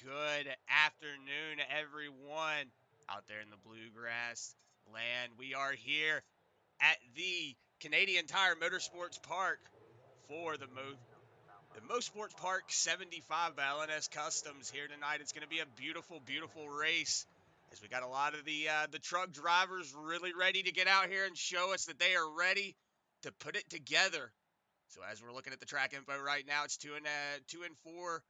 good afternoon, everyone out there in the Bluegrass land. We are here at the Canadian Tire Motorsports Park for the Motorsports Park 75 by LNS Customs here tonight. It's going to be a beautiful, beautiful race as we got a lot of the truck drivers really ready to get out here and show us that they are ready to put it together. So as we're looking at the track info right now, it's 2.4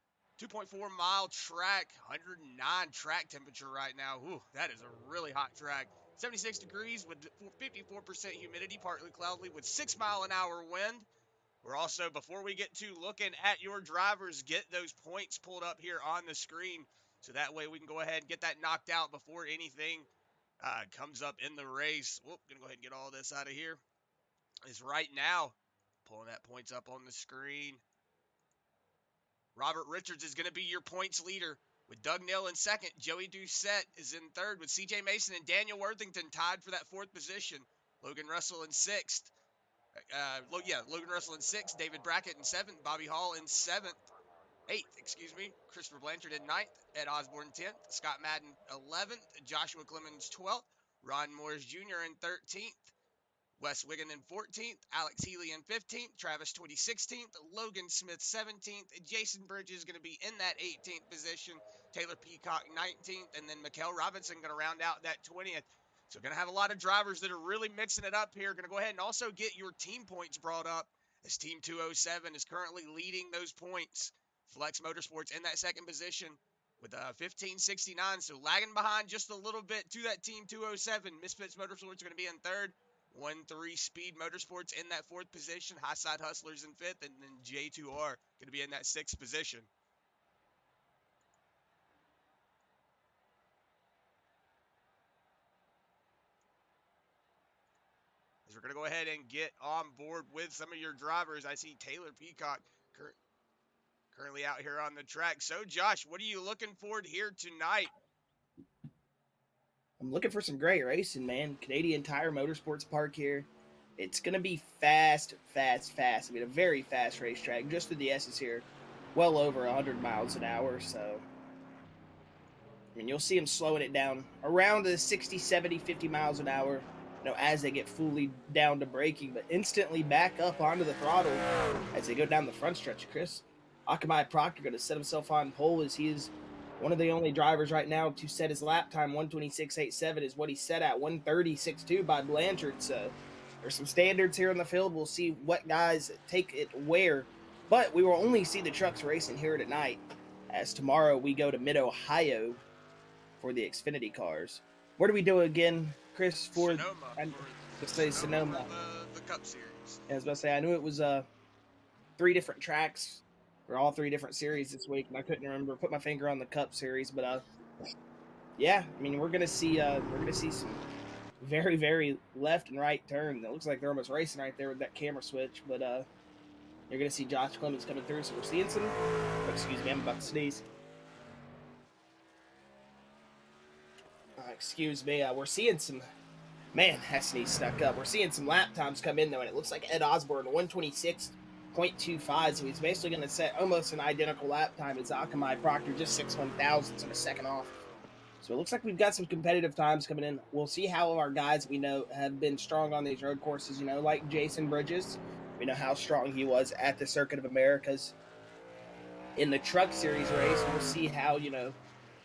mile track, 109 track temperature right now. Ooh, that is a really hot track. 76 degrees with 54% humidity, partly cloudy with 6-mile-an-hour wind. We're also, before we get to looking at your drivers, get those points pulled up here on the screen. So that way we can go ahead and get that knocked out before anything comes up in the race. Whoop, gonna go ahead and get all this out of here. Is right now pulling that points up on the screen. Robert Richards is going to be your points leader with Doug Neal in second. Joey Doucette is in third with CJ Mason and Daniel Worthington tied for that fourth position. Logan Russell in sixth. Logan Russell in sixth. David Brackett in seventh. Bobby Hall in eighth. Christopher Blanchard in ninth. Ed Osborne 10th. Scott Madden 11th. Joshua Clemens 12th. Ron Morris Jr. in 13th. Wes Wiggin in 14th, Alex Healy in 15th, Travis 16th, Logan Smith 17th, Jason Bridges is going to be in that 18th position, Taylor Peacock 19th, and then Mikkel Robinson going to round out that 20th. So going to have a lot of drivers that are really mixing it up here. Going to go ahead and also get your team points brought up as Team 207 is currently leading those points. Flex Motorsports in that second position with 1569, so lagging behind just a little bit to that Team 207. Misfits Motorsports are going to be in third. 1-3 Speed Motorsports in that fourth position. High Side Hustlers in fifth. And then J2R going to be in that sixth position. As we're going to go ahead and get on board with some of your drivers. I see Taylor Peacock currently out here on the track. So, Josh, what are you looking forward here tonight? I'm looking for some great racing, man. Canadian Tire Motorsports Park here. It's going to be fast. I mean, a very fast racetrack. Just through the S's here, well over 100 miles an hour. So, I mean, you'll see them slowing it down around the 60, 70, 50 miles an hour, as they get fully down to braking, but instantly back up onto the throttle as they go down the front stretch. Chris Akamai Proctor going to set himself on pole as he is one of the only drivers right now to set his lap time. 1:26.87 is what he set at. 1:30.62 by Blanchard. So there's some standards here in the field. We'll see what guys take it where. But we will only see the trucks racing here tonight, as tomorrow we go to Mid-Ohio for the Xfinity cars. Where do we do again, Chris? Sonoma. Sonoma. The Cup Series. I was about to say, I knew it was 3 different tracks for all 3 different series this week, and I couldn't remember. Put my finger on the Cup Series, but yeah, I mean, we're gonna see some very, very left and right turn. It looks like they're almost racing right there with that camera switch, but you're gonna see Josh Clemens coming through. So we're seeing some. Excuse me, I'm about to sneeze. Excuse me, we're seeing some. Man, that sneeze stuck up. We're seeing some lap times come in though, and it looks like Ed Osborne 1:26.25, so he's basically going to set almost an identical lap time as Akamai Proctor, just 6/1000ths and a second off. So it looks like we've got some competitive times coming in. We'll see how our guys we know have been strong on these road courses, like Jason Bridges. We know how strong he was at the Circuit of Americas. In the Truck Series race, we'll see how,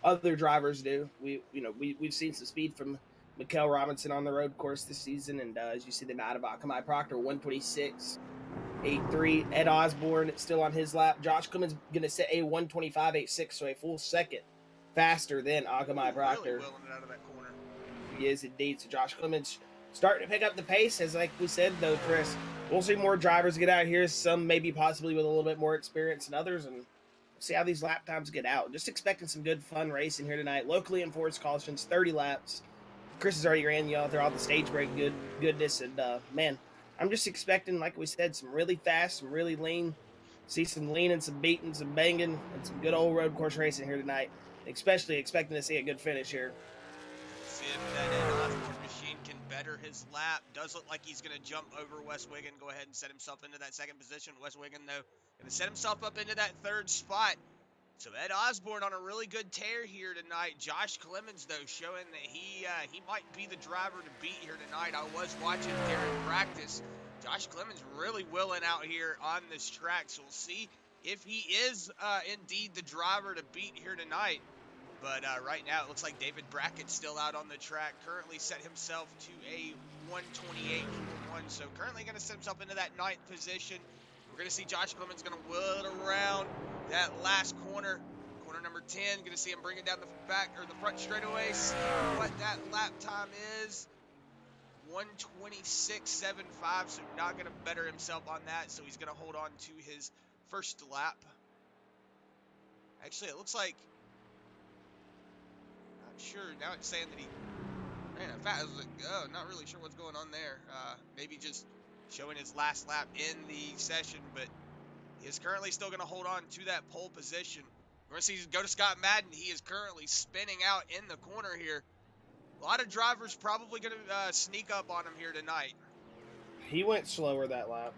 other drivers do. We've seen some speed from Mikkel Robinson on the road course this season, and as you see the out of Akamai Proctor, 1:26.83. Ed Osborne still on his lap. Josh Clemens going to set a 1:25.86, so a full second faster than Akamai Proctor. Really willing it out of that corner. He is indeed. So Josh Clemens starting to pick up the pace, as like we said, though, Chris. We'll see more drivers get out here, some maybe possibly with a little bit more experience than others, and we'll see how these lap times get out. Just expecting some good fun racing here tonight. Locally enforced cautions, 30 laps. Chris has already ran through all the stage break goodness, and man, I'm just expecting, like we said, some really fast, some really lean. See some leaning, some beating, some banging, and some good old road course racing here tonight. Especially expecting to see a good finish here. See if that Ed Osborne machine can better his lap. Does look like he's going to jump over Wes Wiggin, go ahead and set himself into that second position. Wes Wiggin, though, going to set himself up into that third spot. So Ed Osborne on a really good tear here tonight. Josh Clemens, though, showing that he might be the driver to beat here tonight. I was watching during practice. Josh Clemens really willing out here on this track. So we'll see if he is indeed the driver to beat here tonight. But right now it looks like David Brackett's still out on the track. Currently set himself to a 128.1. So currently going to set himself into that 9th position. We're going to see Josh Clemens going to wheel it around that last corner. Corner number 10. Going to see him bring it down the back or the front straightaway. See what that lap time is. 126.75. So not going to better himself on that. So he's going to hold on to his first lap. Actually, it looks like, not sure. Now it's saying that he ran it fast. I was like, oh, not really sure what's going on there. Maybe just showing his last lap in the session, but he is currently still going to hold on to that pole position. We're going to see go to Scott Madden. He is currently spinning out in the corner here. A lot of drivers probably going to sneak up on him here tonight. He went slower that lap.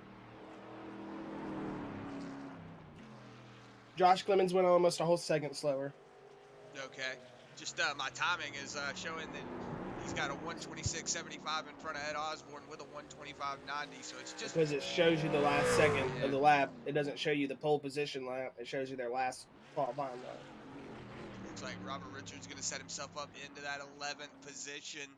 Josh Clemens went almost a whole second slower. Okay. Just my timing is showing that he's got a 126.75 in front of Ed Osborne with a 125.90. So it's just because it shows you the last second of the lap. It doesn't show you the pole position lap. It shows you their last qualifying lap. Looks like Robert Richards going to set himself up into that 11th position.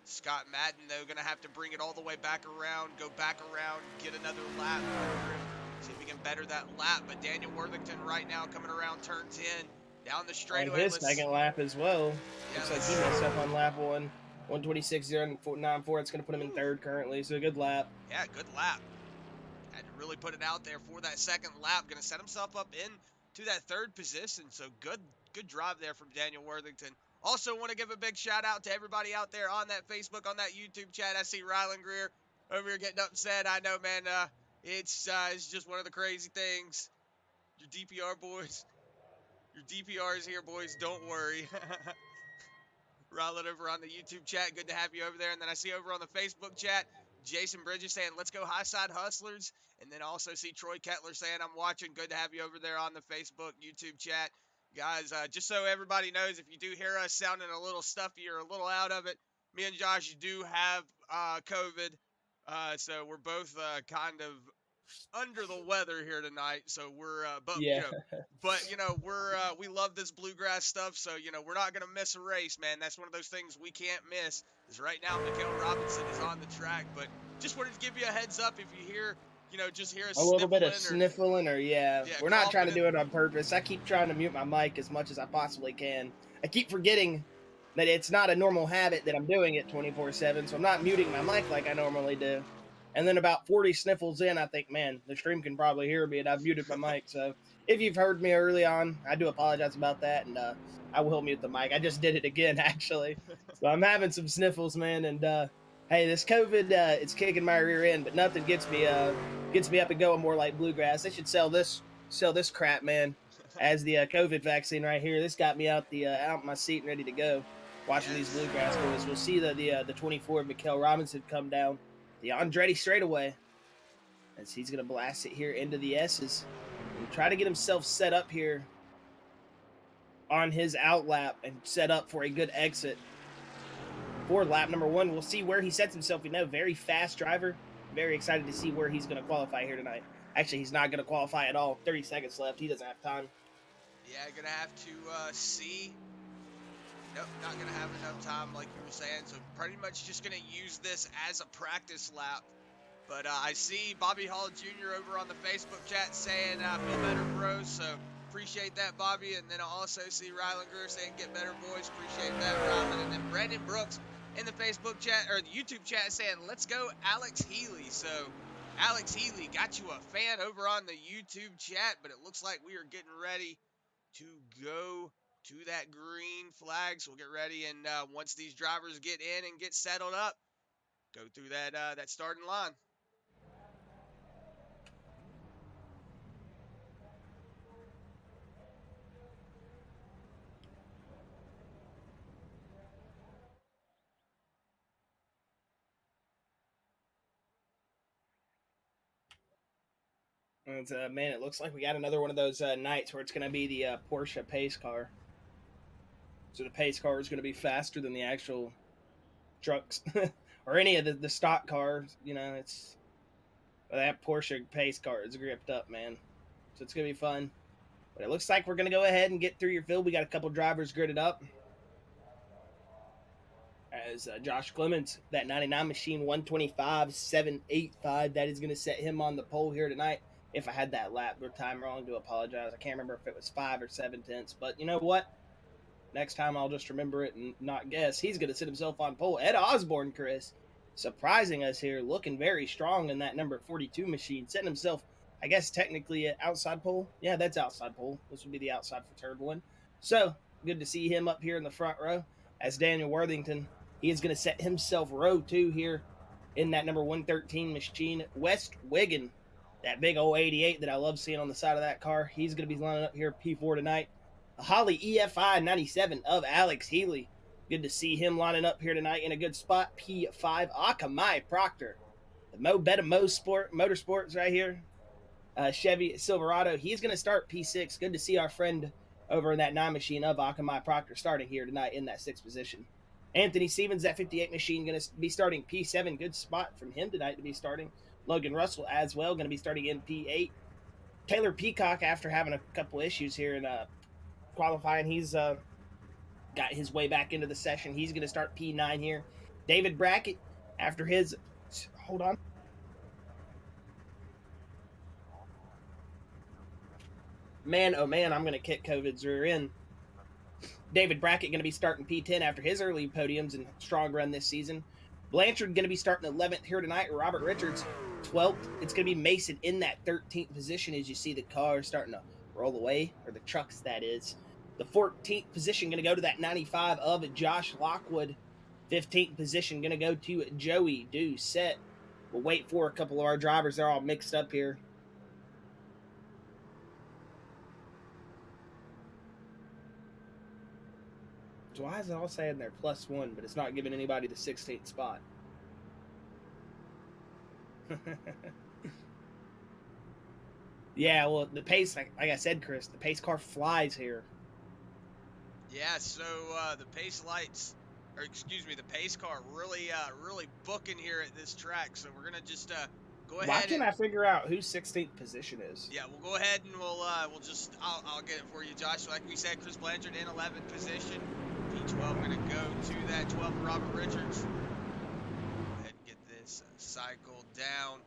Scott Madden, though, going to have to bring it all the way back around, go back around, get another lap under him, see if we can better that lap. But Daniel Worthington right now coming around turn 10, down the straightaway. On his second lap as well. Yeah, looks like he messed up on lap 1. 126.094. It's going to put him in third currently, so a good lap. Yeah, good lap. Had to really put it out there for that second lap. Going to set himself up into that third position. So good drive there from Daniel Worthington. Also want to give a big shout out to everybody out there on that Facebook, on that YouTube chat. I see Rylan Greer over here getting upset. I know, man. It's just one of the crazy things. Your DPR boys, your DPR is here, boys. Don't worry. Rylan over on the YouTube chat. Good to have you over there. And then I see over on the Facebook chat, Jason Bridges saying, let's go High Side Hustlers. And then also see Troy Kettler saying, I'm watching. Good to have you over there on the Facebook, YouTube chat. Guys, just so everybody knows, if you do hear us sounding a little stuffy or a little out of it, me and Josh do have COVID. So we're both kind of under the weather here tonight. So we're, we love this bluegrass stuff. So, we're not going to miss a race, man. That's one of those things we can't miss. Because right now, Mikael Robinson is on the track. But just wanted to give you a heads up if you hear, just hear a little bit of sniffling we're not trying to do it on purpose. I keep trying to mute my mic as much as I possibly can. I keep forgetting that it's not a normal habit that I'm doing it 24/7, so I'm not muting my mic like I normally do. And then about 40 sniffles in, I think, man, the stream can probably hear me, and I've muted my mic. So if you've heard me early on, I do apologize about that, and I will mute the mic. I just did it again, actually. So I'm having some sniffles, man, and hey, this COVID, it's kicking my rear end, but nothing gets me up and going more like Bluegrass. They should sell this crap, man, as the COVID vaccine right here. This got me out my seat and ready to go. Watching these Bluegrass boys. We'll see the 24 of Mikael Robinson come down the Andretti straightaway as he's going to blast it here into the S's and try to get himself set up here on his out lap and set up for a good exit for lap number 1. We'll see where he sets himself. We know, very fast driver. Very excited to see where he's going to qualify here tonight. Actually, he's not going to qualify at all. 30 seconds left. He doesn't have time. Yeah, going to have to see. Nope, not going to have enough time like you were saying. So pretty much just going to use this as a practice lap. But I see Bobby Hall Jr. over on the Facebook chat saying, feel better, bros. So appreciate that, Bobby. And then I also see Rylan Greer saying, get better, boys. Appreciate that, Rylan. And then Brandon Brooks in the Facebook chat, or the YouTube chat, saying, let's go Alex Healy. So Alex Healy got you a fan over on the YouTube chat, but it looks like we are getting ready to go to that green flag. So we'll get ready, and once these drivers get in and get settled up, go through that starting line. And man, it looks like we got another one of those nights where it's going to be the Porsche pace car. So the pace car is going to be faster than the actual trucks or any of the stock cars. You know, it's that Porsche pace car is gripped up, man. So it's going to be fun. But it looks like we're going to go ahead and get through your field. We got a couple drivers gridded up. As Josh Clemens, that 99 machine, 125.785. That is going to set him on the pole here tonight. If I had that lap time wrong, I do apologize. I can't remember if it was 5 or 7 tenths. But you know what? Next time I'll just remember it and not guess. He's going to sit himself on pole. Ed Osborne, Chris, surprising us here, looking very strong in that number 42 machine, setting himself, I guess, technically at outside pole. Yeah, that's outside pole. This would be the outside for third one. So, good to see him up here in the front row. As Daniel Worthington, he is going to set himself row 2 here in that number 113 machine. West Wiggin, that big old 88 that I love seeing on the side of that car. He's going to be lining up here P4 tonight. A Holly EFI 97 of Alex Healy. Good to see him lining up here tonight in a good spot. P5, Akamai Proctor. The Motorsports right here. Chevy Silverado. He's going to start P6. Good to see our friend over in that 9 machine of Akamai Proctor starting here tonight in that 6th position. Anthony Stevens, that 58 machine, going to be starting P7. Good spot from him tonight to be starting. Logan Russell as well, going to be starting in P8. Taylor Peacock, after having a couple issues here in qualifying, he's got his way back into the session. He's going to start P9 here. David Brackett, after his... Hold on. Man, oh man, I'm going to kick COVID's rear end. David Brackett going to be starting P10 after his early podiums and strong run this season. Blanchard going to be starting 11th here tonight. Robert Richards, 12th. It's going to be Mason in that 13th position as you see the cars starting to roll away, or the trucks, that is. The 14th position going to go to that 95 of Josh Lockwood. 15th position going to go to Joey Doucette. We'll wait for a couple of our drivers. They're all mixed up here. So why is it all saying they're +1, but it's not giving anybody the 16th spot? Yeah, well, the pace, like I said, Chris, the pace car flies here. Yeah, so the pace lights, or excuse me, the pace car really booking here at this track. So we're gonna just go ahead. Why can't I figure out whose 16th position is? Yeah, we'll go ahead and we'll just I'll get it for you, Josh. So like we said, Chris Blanchard in 11th position. P12 gonna go to that 12 Robert Richards. Go ahead and get this cycle down.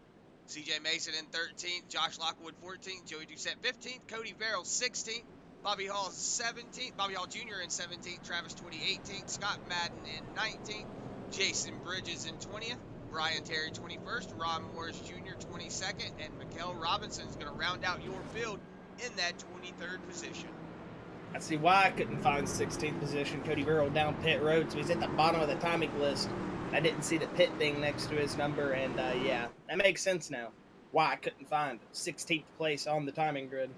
CJ Mason in 13th, Josh Lockwood 14th, Joey Doucette 15th, Cody Verrill 16th, Bobby Hall 17th, Bobby Hall Jr. in 17th, Travis 18th, Scott Madden in 19th, Jason Bridges in 20th, Brian Terry 21st, Ron Morris Jr. 22nd, and Mikael Robinson is going to round out your field in that 23rd position. I see why I couldn't find 16th position. Cody Verrill down pit road, so he's at the bottom of the timing list. I didn't see the pit thing next to his number, and yeah, that makes sense now. Why I couldn't find 16th place on the timing grid.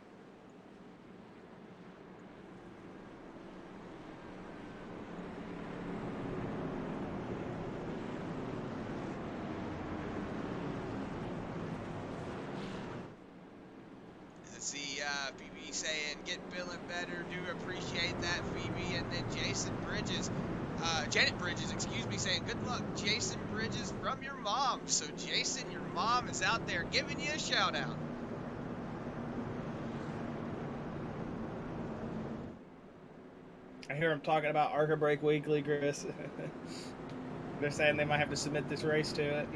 Let's see, Phoebe saying, get feeling better, do appreciate that, Phoebe. And then Jason Bridges, Janet Bridges, excuse me, saying, good luck, Jason Bridges, from your mom. So Jason, your mom is out there giving you a shout out. I hear them talking about Arca Break Weekly, Chris. They're saying they might have to submit this race to it.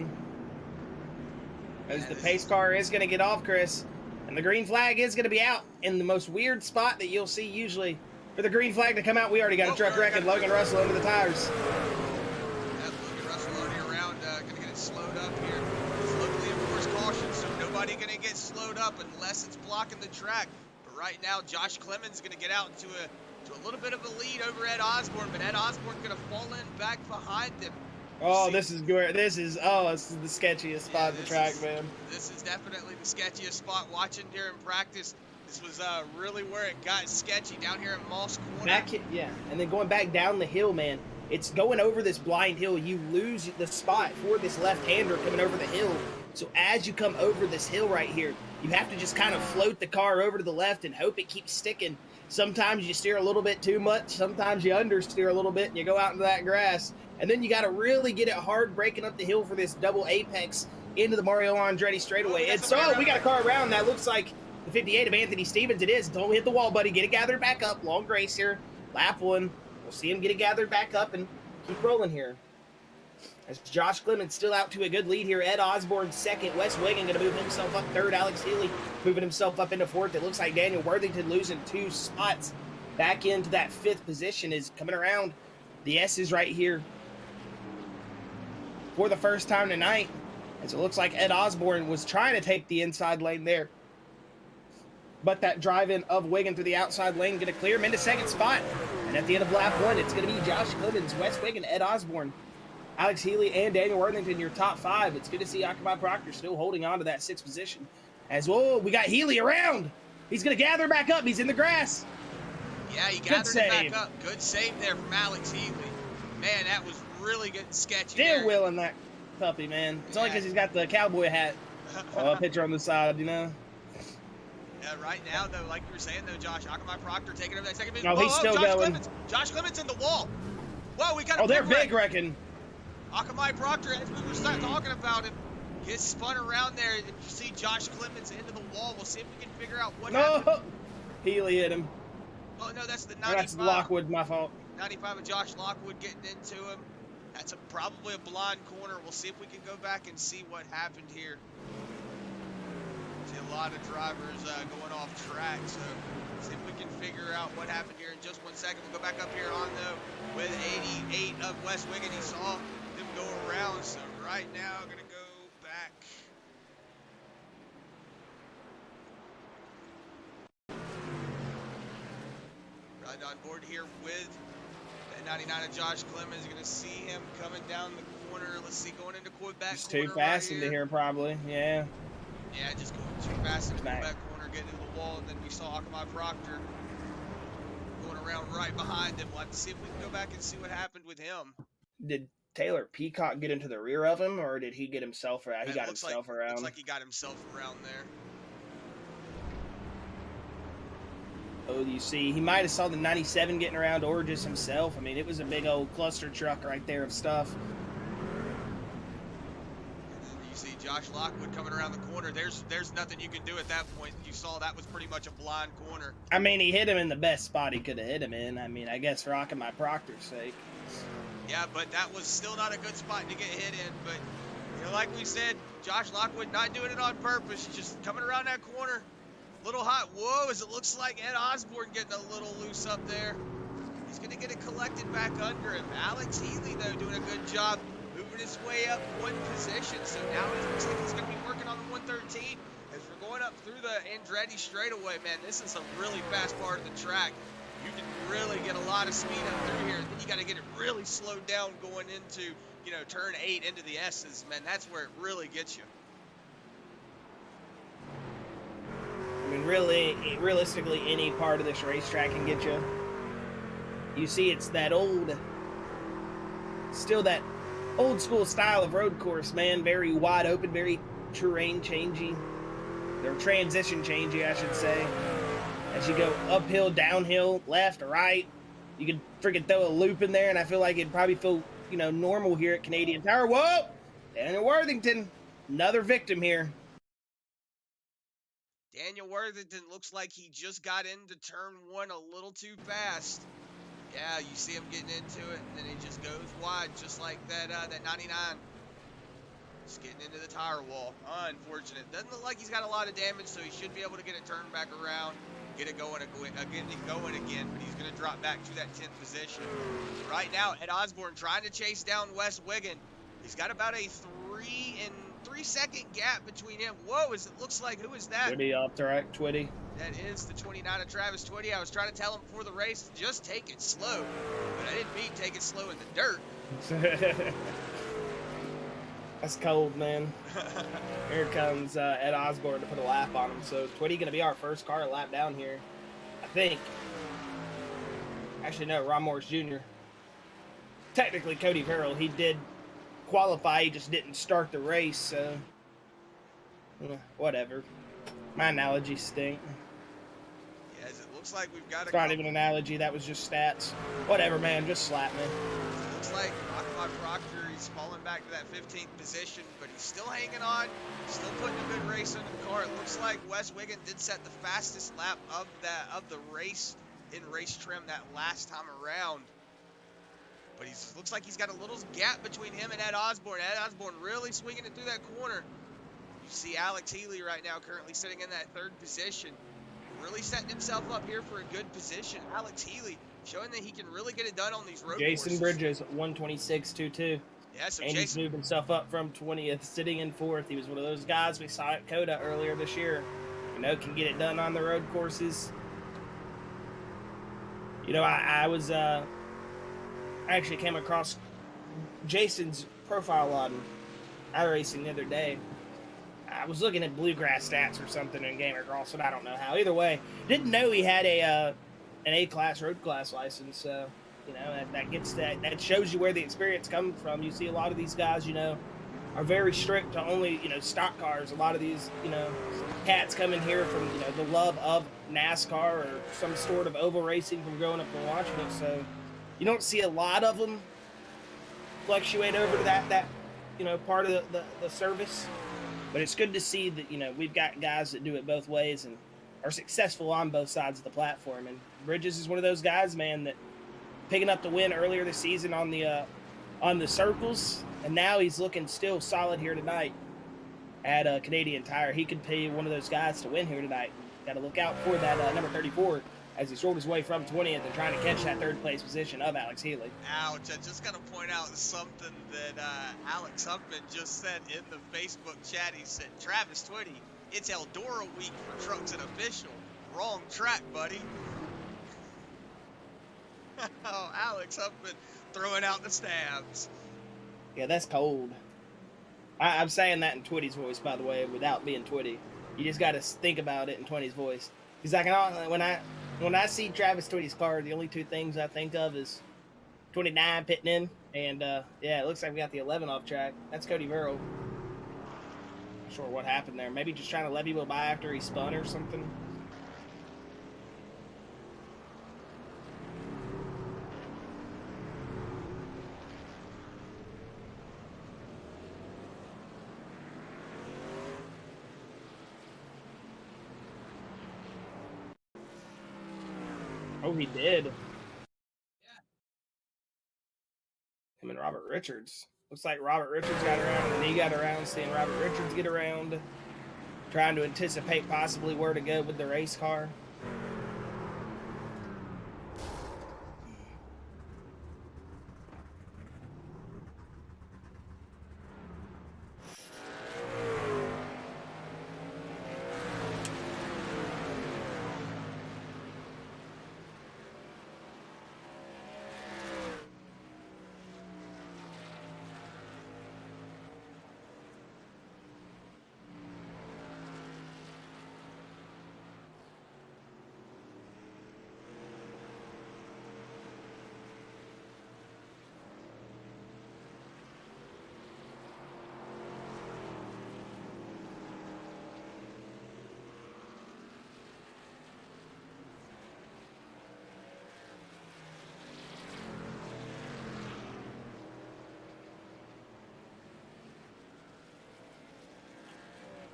As the pace car is going to get off, Chris. And the green flag is going to be out in the most weird spot that you'll see usually. For the green flag to come out, we already got a truck wreck and Logan Russell under the tires. Logan Russell already around, going to get it slowed up here. It's locally enforced caution, so nobody going to get slowed up unless it's blocking the track. But right now, Josh Clemens is going to get out into a little bit of a lead over Ed Osborne, but Ed Osborne going to fall in back behind him. Oh, this is the sketchiest spot of the track, man. This is definitely the sketchiest spot. Watching here in practice, this was really where it got sketchy down here at Moss Corner. And then going back down the hill, man. It's going over this blind hill. You lose the spot for this left-hander coming over the hill. So as you come over this hill right here, you have to just kind of float the car over to the left and hope it keeps sticking. Sometimes you steer a little bit too much. Sometimes you understeer a little bit and you go out into that grass. And then you got to really get it hard breaking up the hill for this double apex into the Mario Andretti straightaway. And so we got a car around that looks like the 58 of Anthony Stevens. It is. Don't hit the wall, buddy. Get it gathered back up. Long race here. Lap one. We'll see him get it gathered back up and keep rolling here. As Josh Clemens still out to a good lead here. Ed Osborne second. Wes Wiggin going to move himself up third. Alex Healy moving himself up into fourth. It looks like Daniel Worthington losing 2 spots back into that 5th position is coming around the S's right here for the first time tonight. As it looks like Ed Osborne was trying to take the inside lane there. But that drive-in of Wiggin through the outside lane going to clear him into 2nd spot. And at the end of lap 1, it's going to be Josh Clemens, Wes Wiggin, Ed Osborne, Alex Healy, and Daniel Worthington, your top 5. It's good to see Akamai Proctor still holding on to that 6th position. As well, we got Healy around. He's going to gather back up. He's in the grass. Yeah, he gathered it back up. Good save there from Alex Healy. Man, that was really good and sketchy. Still willing that puppy, man. It's only because he's got the cowboy hat picture on the side, you know. Right now, though, like you were saying, though, Josh, Akamai Proctor taking over that second position. No, he's still going. Josh Clemens in the wall. Whoa, we got a they're big wrecking. Akamai Proctor, as we were talking about him, gets spun around there. If you see Josh Clemens into the wall, we'll see if we can figure out what happened. Healy hit him. Oh, no, that's the 95. That's Lockwood, my fault. 95 of Josh Lockwood getting into him. That's probably a blind corner. We'll see if we can go back and see what happened here. See a lot of drivers going off track, so see if we can figure out what happened here in just 1 second. We'll go back up here on, though, with 88 of Wes Wiggin. He saw them go around, so right now I'm going to go back. Right on board here with that 99 of Josh Clemens. You're going to see him coming down the corner. Let's see, going into Quebec. It's too fast into here, probably. Yeah. Yeah, just going too fast into Quebec corner, getting into the wall, and then we saw Akamai Proctor going around right behind him. We'll have to see if we can go back and see what happened with him. Did Taylor Peacock get into the rear of him, or did he get himself around? He got himself around. Looks like he got himself around there. Oh, you see, he might have saw the 97 getting around, or just himself. I mean, it was a big old cluster truck right there of stuff. See Josh Lockwood coming around the corner. There's nothing you can do at that point. You saw that was pretty much a blind corner. I mean, he hit him in the best spot he could have hit him in. I mean, I guess for Akamai Proctor's sake. Yeah, but that was still not a good spot to get hit in. But, you know, like we said, Josh Lockwood not doing it on purpose. Just coming around that corner. A little hot. Whoa, as it looks like Ed Osborne getting a little loose up there. He's going to get it collected back under him. Alex Healy, though, doing a good job. Moving his way up 1 position, so now it looks like he's going to be working on the 113 as we're going up through the Andretti straightaway. Man, this is a really fast part of the track. You can really get a lot of speed up through here, and then you got to get it really slowed down going into, you know, turn 8 into the S's. Man, that's where it really gets you. I mean, really, realistically, any part of this racetrack can get you. You see, it's that old, still that old school style of road course, man. Very wide open, very terrain changey, or transition changey, I should say. As you go uphill, downhill, left, right, you could freaking throw a loop in there, and I feel like it'd probably feel, you know, normal here at Canadian Tire. Whoa! Daniel Worthington, another victim here. Daniel Worthington looks like he just got into turn 1 a little too fast. Yeah, you see him getting into it, and then he just goes wide, just like that 99. Just getting into the tire wall. Unfortunate. Doesn't look like he's got a lot of damage, so he should be able to get it turned back around, get it going again, but he's going to drop back to that 10th position. Right now, Ed Osborne trying to chase down Wes Wiggin. He's got about a 3-second gap between him. Whoa, it looks like, who is that? Twitty off track, Twitty. That is the 29 of Travis Twitty. I was trying to tell him before the race, just take it slow. But I didn't mean take it slow in the dirt. That's cold, man. Here comes Ed Osborne to put a lap on him. So Twitty going to be our first car lap down here, I think. Actually, no, Ron Morris Jr. technically Cody Verrill, he did qualify, he just didn't start the race, so whatever. My analogies stink. Yeah, it looks like we've got it's not even an analogy, that was just stats. Whatever, man, just slap me. It looks like Akhlad Proctor, he's falling back to that 15th position, but he's still hanging on, still putting a good race in the car. It looks like Wes Wiggin did set the fastest lap of the race in race trim that last time around. But looks like he's got a little gap between him and Ed Osborne. Ed Osborne really swinging it through that corner. You see Alex Healy right now currently sitting in that 3rd position. Really setting himself up here for a good position. Alex Healy showing that he can really get it done on these road Jason courses. Bridges, 126.22. Yeah, so and he's moved himself up from 20th, sitting in 4th. He was one of those guys we saw at COTA earlier this year. Can get it done on the road courses. I actually came across Jason's profile on iRacing the other day. I was looking at Bluegrass stats or something in Gamer Cross, and I don't know how. Either way, didn't know he had an A-class road class license. So, that shows you where the experience comes from. You see a lot of these guys, are very strict to only, stock cars. A lot of these, cats come in here from, the love of NASCAR or some sort of oval racing from growing up and watching it. So you don't see a lot of them fluctuate over to that part of the service. But it's good to see that, we've got guys that do it both ways and are successful on both sides of the platform. And Bridges is one of those guys, man, that picking up the win earlier this season on the circles, and now he's looking still solid here tonight at Canadian Tire. He could be one of those guys to win here tonight. Got to look out for that number 34 as he rolled his way from 20th and trying to catch that 3rd place position of Alex Healy. Ouch, I just got to point out something that Alex Huffman just said in the Facebook chat. He said, Travis Twitty, it's Eldora week for trucks and official. Wrong track, buddy. Oh, Alex Huffman throwing out the stabs. Yeah, that's cold. I'm saying that in Twitty's voice, by the way, without being Twitty. You just got to think about it in Twitty's voice. He's like, when I see Travis Twitty's car, the only 2 things I think of is 29 pitting in, and it looks like we got the 11 off track. That's Cody Verrill. Not sure what happened there. Maybe just trying to levy wheel by after he spun or something. Oh, he did. Him and Robert Richards. Looks like Robert Richards got around, and he got around, seeing Robert Richards get around, trying to anticipate possibly where to go with the race car.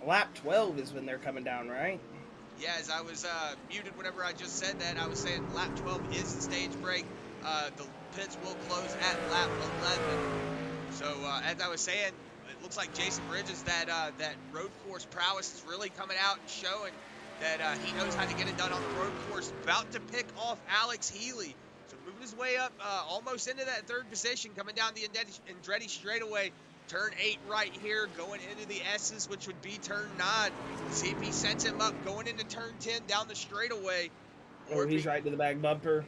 Lap 12 is when they're coming down, right? Yeah, as I was muted whenever I just said that, I was saying lap 12 is the stage break. The pits will close at lap 11. So as I was saying, it looks like Jason Bridges, that road course prowess is really coming out and showing that he knows how to get it done on the road course. About to pick off Alex Healy. So moving his way up almost into that 3rd position, coming down the Andretti straightaway. Turn 8 right here, going into the S's, which would be turn 9. See if he sets him up going into turn 10 down the straightaway. Or he's right to the back bumper.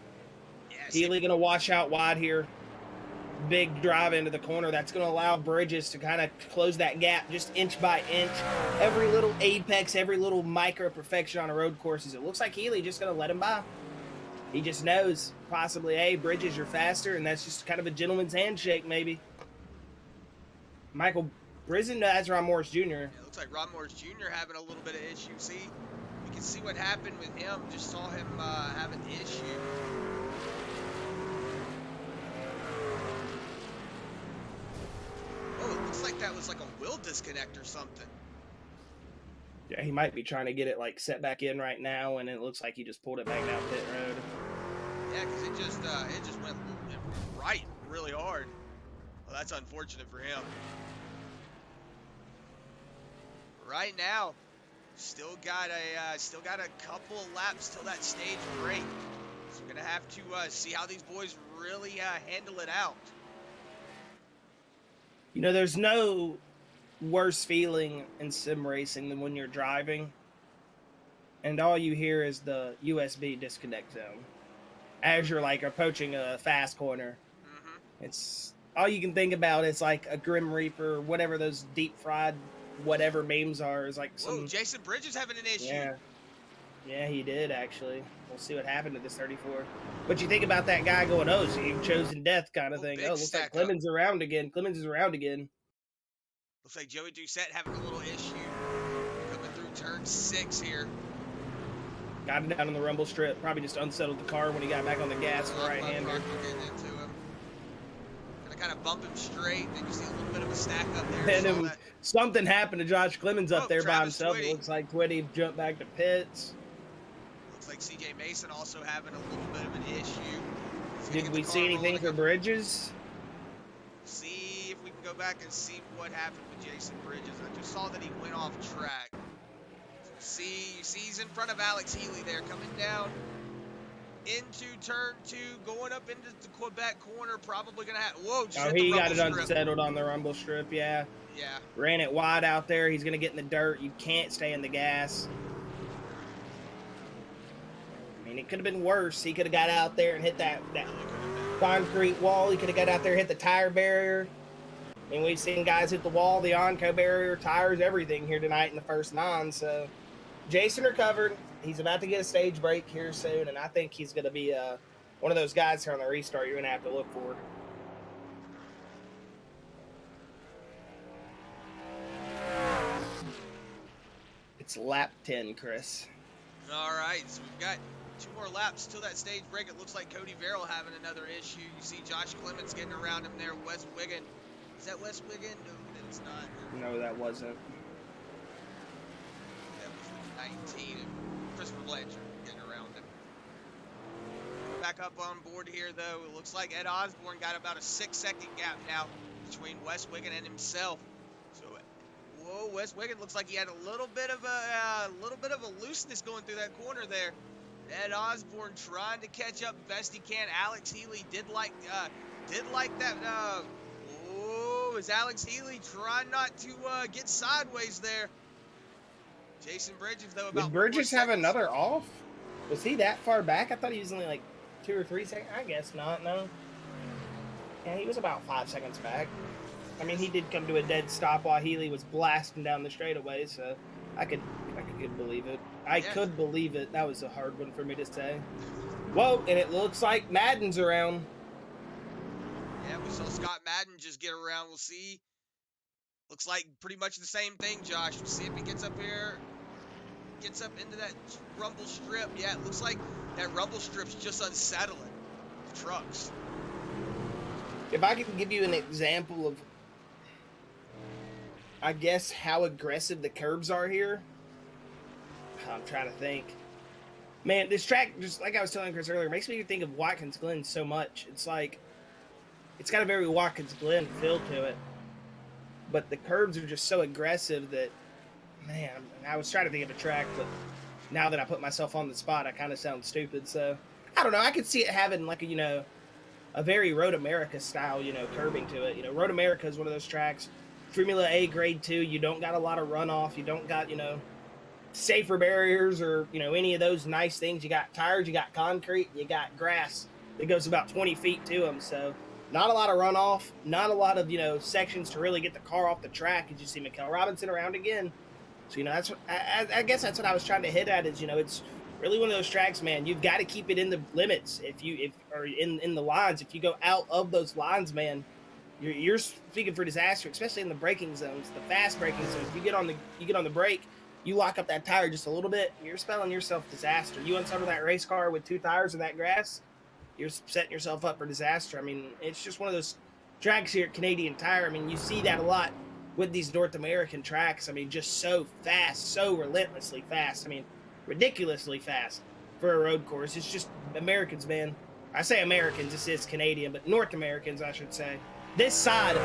Yeah, Healy going to watch out wide here. Big drive into the corner. That's going to allow Bridges to kind of close that gap just inch by inch. Every little apex, every little micro perfection on a road course. It looks like Healy just going to let him by. He just knows possibly, hey, Bridges, you're faster, and that's just kind of a gentleman's handshake, maybe. Michael Brizin, that's Ron Morris Jr. Yeah, it looks like Ron Morris Jr. having a little bit of issue. See, you can see what happened with him. Just saw him have an issue. Oh, it looks like that was like a wheel disconnect or something. Yeah, he might be trying to get it like set back in right now, and it looks like he just pulled it back down pit road. Yeah, because it just went right really hard. Well, that's unfortunate for him. Right now, still got a couple of laps till that stage break. So we're gonna have to see how these boys really handle it out. You know, there's no worse feeling in sim racing than when you're driving and all you hear is the USB disconnect zone as you're like approaching a fast corner. It's all you can think about. It's like a Grim Reaper, whatever those deep fried whatever memes are, is like some. Whoa, Jason Bridges having an issue. Yeah, he did actually. We'll see what happened to this 34. But you think about that guy going, oh, so you've chosen death kind of thing. Oh, looks like Clemens around again. Clemens is around again. Looks like Joey Doucette having a little issue coming through turn 6 here. Got him down on the rumble strip. Probably just unsettled the car when he got back on the gas for right-hander. Getting into him. Gonna kind of bump him straight. Then you see a little bit of a stack up there. And something happened to Josh Clemens up there by himself. Twitty. It looks like Twitty jumped back to pits. Looks like CJ Mason also having a little bit of an issue. Did we see anything for Bridges? See if we can go back and see what happened with Jason Bridges. I just saw that he went off track. You see he's in front of Alex Healy there, coming down into turn 2, going up into the Quebec corner, probably going to have, whoa, just hit the he got rumble it unsettled on the rumble strip, yeah. Yeah. Ran it wide out there. He's going to get in the dirt. You can't stay in the gas. I mean, it could have been worse. He could have got out there and hit that concrete wall. He could have got out there and hit the tire barrier. I mean, we've seen guys hit the wall, the Onco barrier, tires, everything here tonight in the first 9, so Jason recovered. He's about to get a stage break here soon, and I think he's going to be one of those guys here on the restart you're going to have to look for. It's lap 10, Chris. All right, so we've got 2 more laps till that stage break. It looks like Cody Verrill having another issue. You see Josh Clemens getting around him there. Wes Wiggin. Is that Wes Wiggin? No, it's not. No, that wasn't. That was 19. Christopher Blanchard getting around him. Back up on board here, though. It looks like Ed Osborne got about a 6-second gap now between Wes Wiggin and himself. So, whoa, Wes Wiggin looks like he had a little bit of a looseness going through that corner there. Ed Osborne trying to catch up best he can. Alex Healy did like that. Whoa, is Alex Healy trying not to get sideways there? Jason Bridges, though, about. Did Bridges have another off? Was he that far back? I thought he was only like 2 or 3 seconds. I guess not, no. Yeah, he was about 5 seconds back. I mean, he did come to a dead stop while Healy was blasting down the straightaway, so I could believe it. I could believe it. That was a hard one for me to say. Whoa, and it looks like Madden's around. Yeah, we saw Scott Madden just get around. We'll see. Looks like pretty much the same thing, Josh. We'll see if he gets up here. Gets up into that rumble strip. Yeah, it looks like that rumble strip's just unsettling the trucks. If I could give you an example of, I guess, how aggressive the curbs are here, I'm trying to think. Man, this track, just like I was telling Chris earlier, makes me think of Watkins Glen so much. It's like, it's got a very Watkins Glen feel to it. But the curbs are just so aggressive that, man, I was trying to think of a track, but now that I put myself on the spot, I kind of sound stupid. So, I don't know. I could see it having like a very Road America style, curbing to it. Road America is one of those tracks, Formula A Grade 2, you don't got a lot of runoff. You don't got, safer barriers or, any of those nice things. You got tires, you got concrete, you got grass that goes about 20 feet to them. So, not a lot of runoff, not a lot of, sections to really get the car off the track. As you see Mikkel Robinson around again. So, that's what, I guess that's what I was trying to hit at is, really one of those tracks, man. You've got to keep it in the limits. Or in the lines, if you go out of those lines, man, you're speaking for disaster, especially in the braking zones, the fast braking zones. You get on the brake, you lock up that tire just a little bit, you're spelling yourself disaster. You unsettle that race car with 2 tires in that grass, you're setting yourself up for disaster. I mean, it's just one of those tracks here at Canadian Tire. I mean, you see that a lot with these North American tracks. I mean, just so fast, so relentlessly fast. I mean, ridiculously fast for a road course. It's just Americans, man. I say Americans, this is Canadian, but North Americans, I should say. This side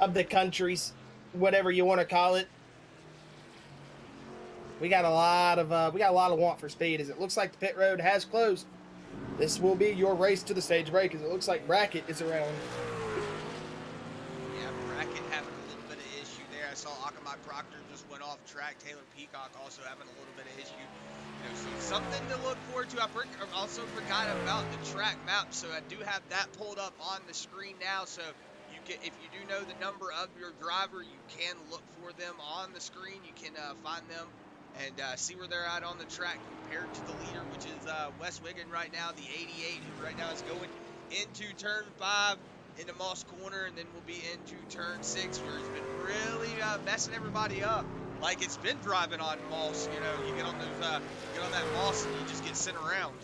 of the countries, whatever you want to call it, we got a lot of want for speed, as it looks like the pit road has closed. This will be your race to the stage break, as it looks like Brackett is around. Yeah, Brackett having a little bit of issue there. I saw Akamai Proctor just went off track. Taylor Peacock also having a little bit of issue. So something to look forward to. I also forgot about the track map, so I do have that pulled up on the screen now. So if you do know the number of your driver, you can look for them on the screen. You can find them and see where they're at on the track compared to the leader, which is Wes Wiggin right now, the 88, who right now is going into turn 5 into Moss Corner, and then we'll be into turn 6, where he's been really messing everybody up. Like it's been driving on moss, you know, you get on that moss and you just get sent around.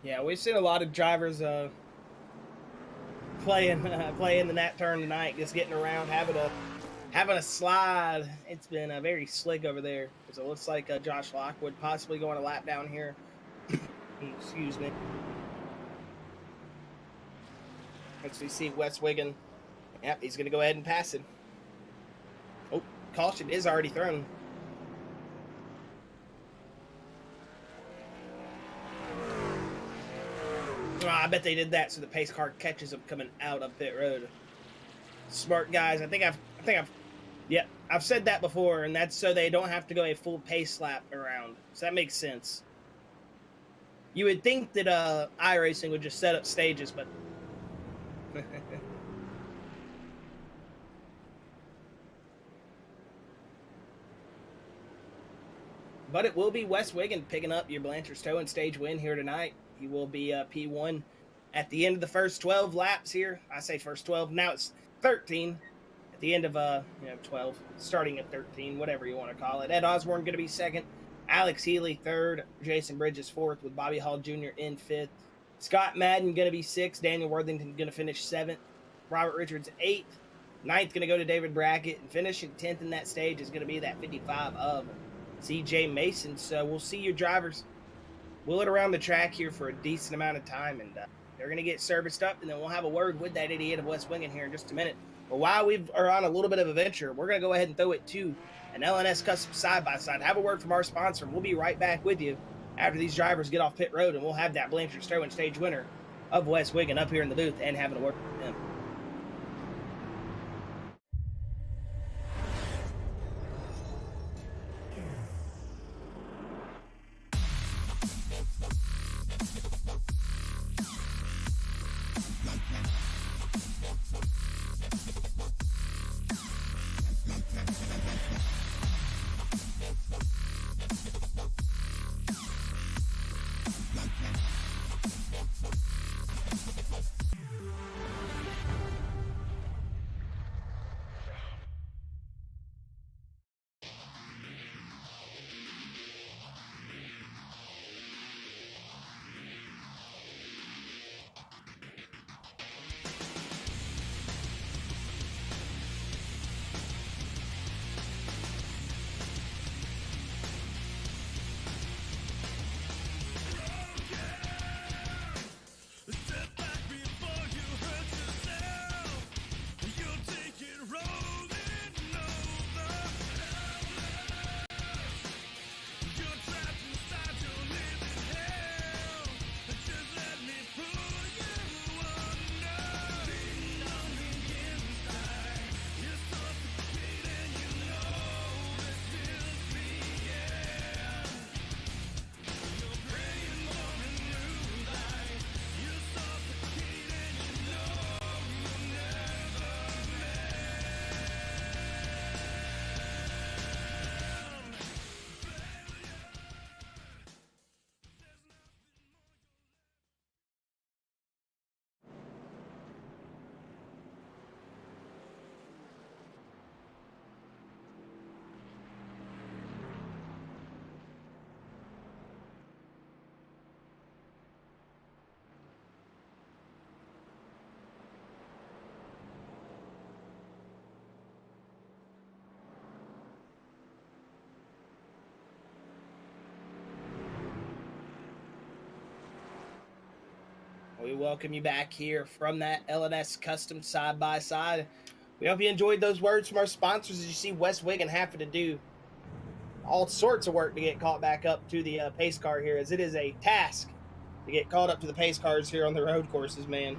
Yeah, we've seen a lot of drivers playing the nat turn tonight, just getting around, having a slide. It's been very slick over there. So it looks like Josh Lockwood possibly going a lap down here. Excuse me. As we see Wes Wiggin. Yep, he's going to go ahead and pass it. Oh, caution is already thrown. Oh, I bet they did that so the pace car catches them coming out of pit road. Smart guys. I've said that before, and that's so they don't have to go a full pace lap around. So that makes sense. You would think that iRacing would just set up stages, but but it will be Wes Wiggin picking up your Blanchard's Towing stage win here tonight. He will be P1 at the end of the first 12 laps here. I say first 12. Now it's 13 at the end of 12, starting at 13, whatever you want to call it. Ed Osborne going to be second. Alex Healy third. Jason Bridges fourth, with Bobby Hall Jr. in fifth. Scott Madden going to be sixth. Daniel Worthington going to finish seventh. Robert Richards eighth. Ninth going to go to David Brackett. And finishing 10th in that stage is going to be that 55 of CJ Mason. So we'll see your drivers wheel it around the track here for a decent amount of time, and they're going to get serviced up, and then we'll have a word with that idiot of Wes Wiggin here in just a minute. But while we are on a little bit of a venture, we're going to go ahead and throw it to an LNS Custom side-by-side. Have a word from our sponsor, and we'll be right back with you after these drivers get off pit road, and we'll have that Blanchard's Towing stage winner of Wes Wiggin up here in the booth and having a word with him. welcome you back here from that LNS Custom side-by-side. We hope you enjoyed those words from our sponsors. As you see Wes Wiggin having to do all sorts of work to get caught back up to the pace car here, as it is a task to get caught up to the pace cars here on the road courses, man.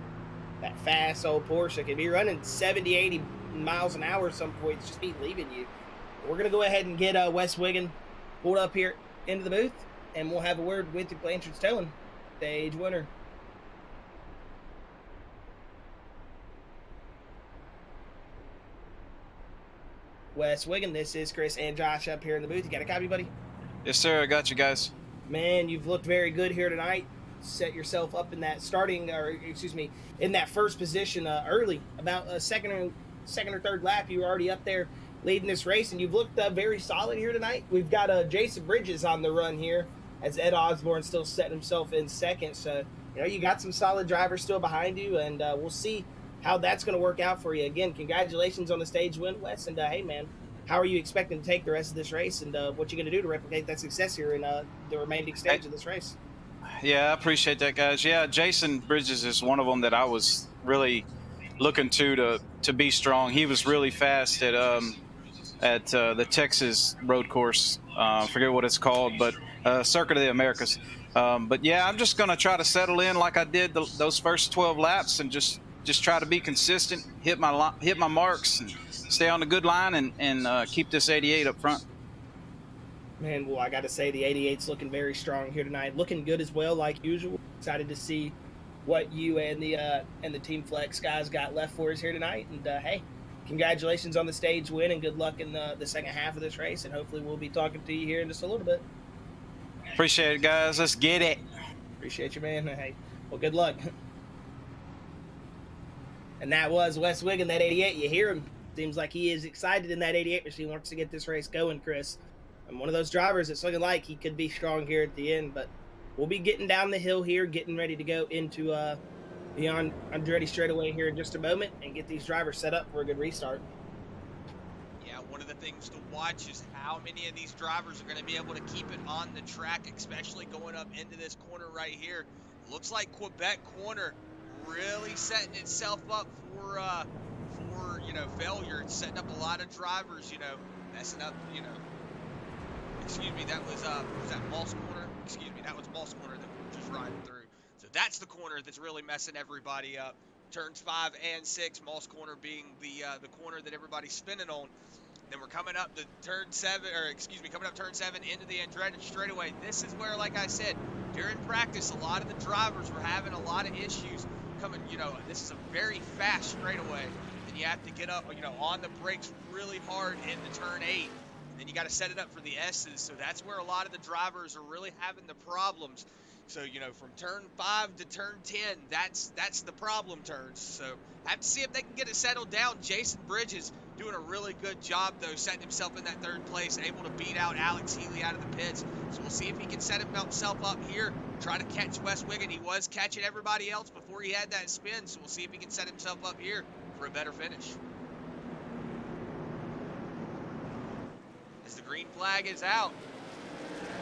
That fast old Porsche can be running 70, 80 miles an hour at some points, just be leaving you. We're going to go ahead and get Wes Wiggin pulled up here into the booth, and we'll have a word with the Blanchard's Towing stage winner. Wes Wiggin, this is Chris and Josh up here in the booth. You got a copy, buddy? Yes, sir. I got you guys. Man, you've looked very good here tonight. Set yourself up in that in that first position early. About a second or third lap, you were already up there leading this race, and you've looked very solid here tonight. We've got Jason Bridges on the run here, as Ed Osborne still setting himself in second. So, you got some solid drivers still behind you, and we'll see how that's going to work out for you. Again, congratulations on the stage win, Wes. And hey, man, how are you expecting to take the rest of this race, and what you going to do to replicate that success here in the remaining stage of this race? Yeah, I appreciate that, guys. Yeah, Jason Bridges is one of them that I was really looking to be strong. He was really fast at the Texas road course. I forget what it's called, but Circuit of the Americas. But yeah, I'm just going to try to settle in like I did those first 12 laps, and just try to be consistent, hit my marks, and stay on the good line, and keep this 88 up front. Man, well, I got to say the 88's looking very strong here tonight. Looking good as well, like usual. Excited to see what you and the Team Flex guys got left for us here tonight. And hey, congratulations on the stage win, and good luck in the second half of this race. And hopefully we'll be talking to you here in just a little bit. Appreciate it, guys. Let's get it. Appreciate you, man. Hey, well, good luck. And that was Wes Wiggin, that 88. You hear him. Seems like he is excited in that 88 machine. Wants to get this race going, Chris. I'm one of those drivers that's looking like he could be strong here at the end, but we'll be getting down the hill here, getting ready to go into the Andretti straightaway here in just a moment, and get these drivers set up for a good restart. Yeah, one of the things to watch is how many of these drivers are going to be able to keep it on the track, especially going up into this corner right here. Looks like Quebec corner really setting itself up for failure. It's setting up a lot of drivers, messing up, excuse me, that was that Moss corner? Excuse me, that was Moss corner that we were just riding through. So that's the corner that's really messing everybody up. Turns 5 and 6, Moss corner being the corner that everybody's spinning on. Then we're coming up to turn 7, coming up turn 7 into the Andretti straightaway. This is where, like I said, during practice, a lot of the drivers were having a lot of issues coming. This is a very fast straightaway, and you have to get up, on the brakes really hard into turn 8. Then you got to set it up for the S's, so that's where a lot of the drivers are really having the problems. So, from turn 5 to turn 10, that's the problem turns. So, have to see if they can get it settled down. Jason Bridges doing a really good job, though, setting himself in that third place, able to beat out Alex Healy out of the pits. So, we'll see if he can set himself up here, try to catch Wes Wiggin. He was catching everybody else before he had that spin, so we'll see if he can set himself up here for a better finish. As the green flag is out,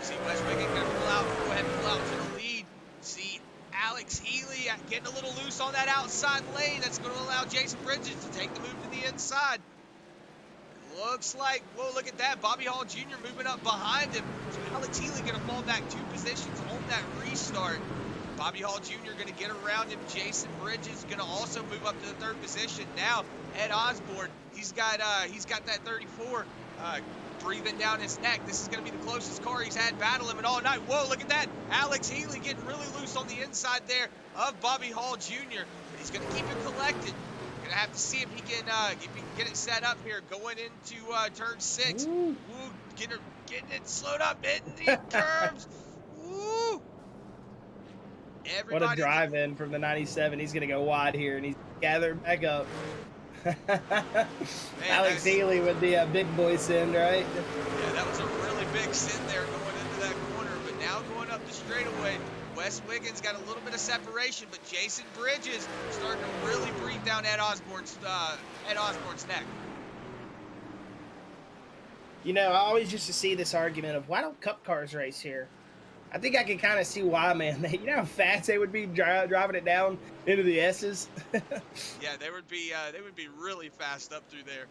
see Wes Wiggin going to go ahead and pull out to the lead. See Alex Healy getting a little loose on that outside lane. That's going to allow Jason Bridges to take the move to the inside. Looks like, whoa, look at that. Bobby Hall Jr. moving up behind him. So Alex Healy going to fall back 2 positions on that restart. Bobby Hall Jr. going to get around him. Jason Bridges going to also move up to the 3rd position. Now, Ed Osborne, he's got that 34 breathing down his neck. This is going to be the closest car he's had battle him all night. Whoa, look at that. Alex Healy getting really loose on the inside there of Bobby Hall Jr. But he's going to keep it collected. Going to have to see if he can get it set up here going into turn 6. Woo, getting it slowed up, hitting the curves. Woo! What a drive in from the 97. He's going to go wide here, and he's gathering back up. Man, Alex Healy with the big boy send, right? Yeah, that was a really big send there going into that corner. But now going up the straightaway, Wes Wiggins got a little bit of separation, but Jason Bridges starting to really breathe down Ed Osborne's neck. I always used to see this argument of, why don't Cup cars race here? I think I can kind of see why, man. You know how fast they would be driving it down into the S's? Yeah, they would be really fast up through there.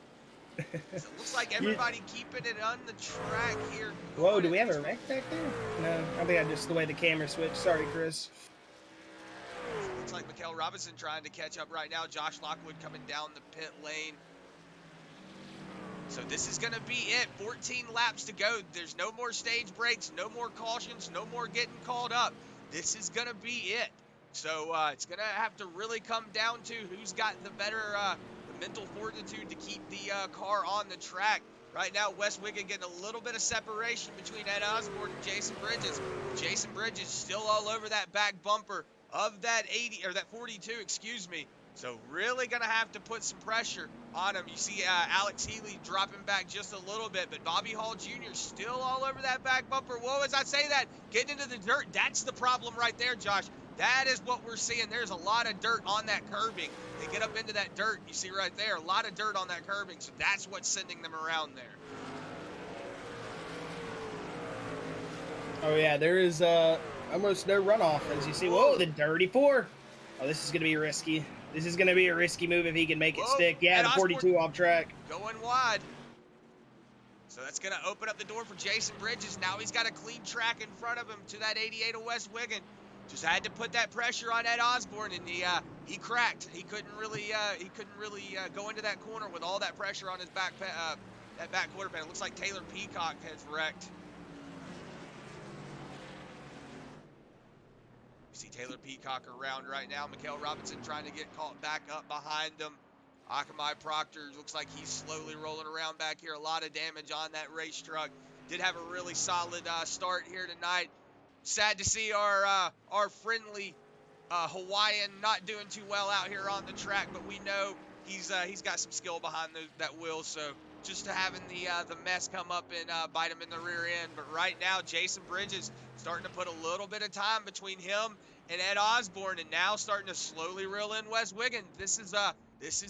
So it looks like Yeah. everybody keeping it on the track here. Whoa, do we have a wreck back there? No, I think I just the way the camera switched. Sorry, Chris. Looks like Mikhail Robinson trying to catch up right now. Josh Lockwood coming down the pit lane. So this is going to be it. 14 laps to go. There's no more stage breaks, no more cautions, no more getting called up. This is going to be it. So it's going to have to really come down to who's got the better the mental fortitude to keep the car on the track. Right now, Wes Wiggin getting a little bit of separation between Ed Osborne and Jason Bridges. Jason Bridges still all over that back bumper of that 80 or that 42, excuse me. So really going to have to put some pressure on him. You see Alex Healy dropping back just a little bit, but Bobby Hall Jr. still all over that back bumper. Whoa, as I say that, getting into the dirt, that's the problem right there, Josh. That is what we're seeing. There's a lot of dirt on that curbing. They get up into that dirt, you see right there, a lot of dirt on that curbing, so that's what's sending them around there. Oh, yeah, there is almost no runoff, as you see. Whoa, the dirty four. Oh, this is going to be risky. This is going to be a risky move if he can make it stick. Yeah, the 42 off track. Going wide. So that's going to open up the door for Jason Bridges. Now he's got a clean track in front of him to that 88 of West Wiggin. Just had to put that pressure on Ed Osborne, and he cracked. He couldn't really go into that corner with all that pressure on his back quarter panel. Looks like Taylor Peacock has wrecked. You see Taylor Peacock around right now. Mikhail Robinson trying to get caught back up behind him. Akamai Proctor looks like he's slowly rolling around back here. A lot of damage on that race truck. Did have a really solid start here tonight. Sad to see our friendly Hawaiian not doing too well out here on the track, but we know he's got some skill behind that wheel. So just having the mess come up and bite him in the rear end. But right now, Jason Bridges starting to put a little bit of time between him and Ed Osborne, and now starting to slowly reel in Wes Wiggin. This is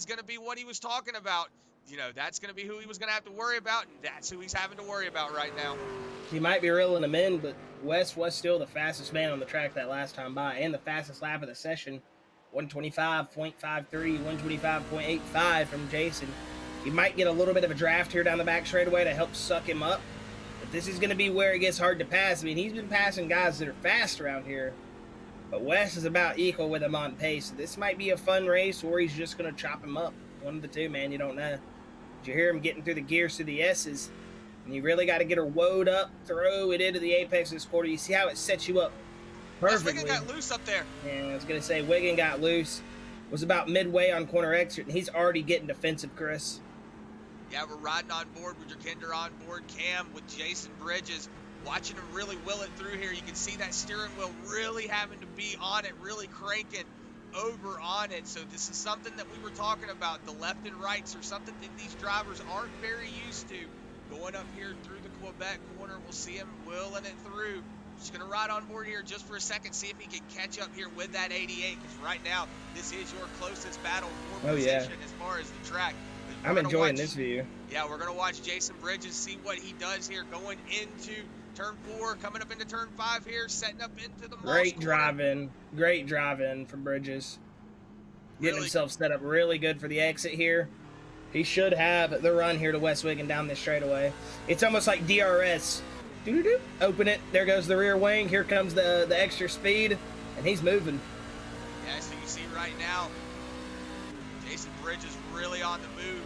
going to be what he was talking about. You know, that's going to be who he was going to have to worry about, and that's who he's having to worry about right now. He might be reeling him in, but Wes was still the fastest man on the track that last time by, and the fastest lap of the session. 125.53, 125.85 from Jason. He might get a little bit of a draft here down the back straightaway to help suck him up. But this is going to be where it gets hard to pass. I mean, he's been passing guys that are fast around here. But Wes is about equal with him on pace. So this might be a fun race, or he's just going to chop him up. One of the two, man. You don't know. Did you hear him getting through the gears through the S's? And you really got to get her woed up, throw it into the apex of this quarter. You see how it sets you up perfectly. Wiggin got loose up there. Yeah, I was going to say Wiggin got loose. Was about midway on corner exit, and he's already getting defensive, Chris. Yeah, we're riding on board with your Kinder on board cam with Jason Bridges. Watching him really will it through here. You can see that steering wheel really having to be on it, really cranking over on it. So this is something that we were talking about. The left and rights are something that these drivers aren't very used to. Going up here through the Quebec corner, we'll see him willing it through. Just going to ride on board here just for a second, see if he can catch up here with that 88, because right now this is your closest battle for position as far as the track. I'm enjoying this view. Yeah, we're going to watch Jason Bridges, see what he does here going into turn 4, coming up into turn 5 here, setting up into the Great driving from Bridges. Getting himself set up really good for the exit here. He should have the run here to West Wiggin down this straightaway. It's almost like DRS. Doo-doo-doo. Open it. There goes the rear wing. Here comes the extra speed, and he's moving. Yeah, so you see right now, Jason Bridges really on the move.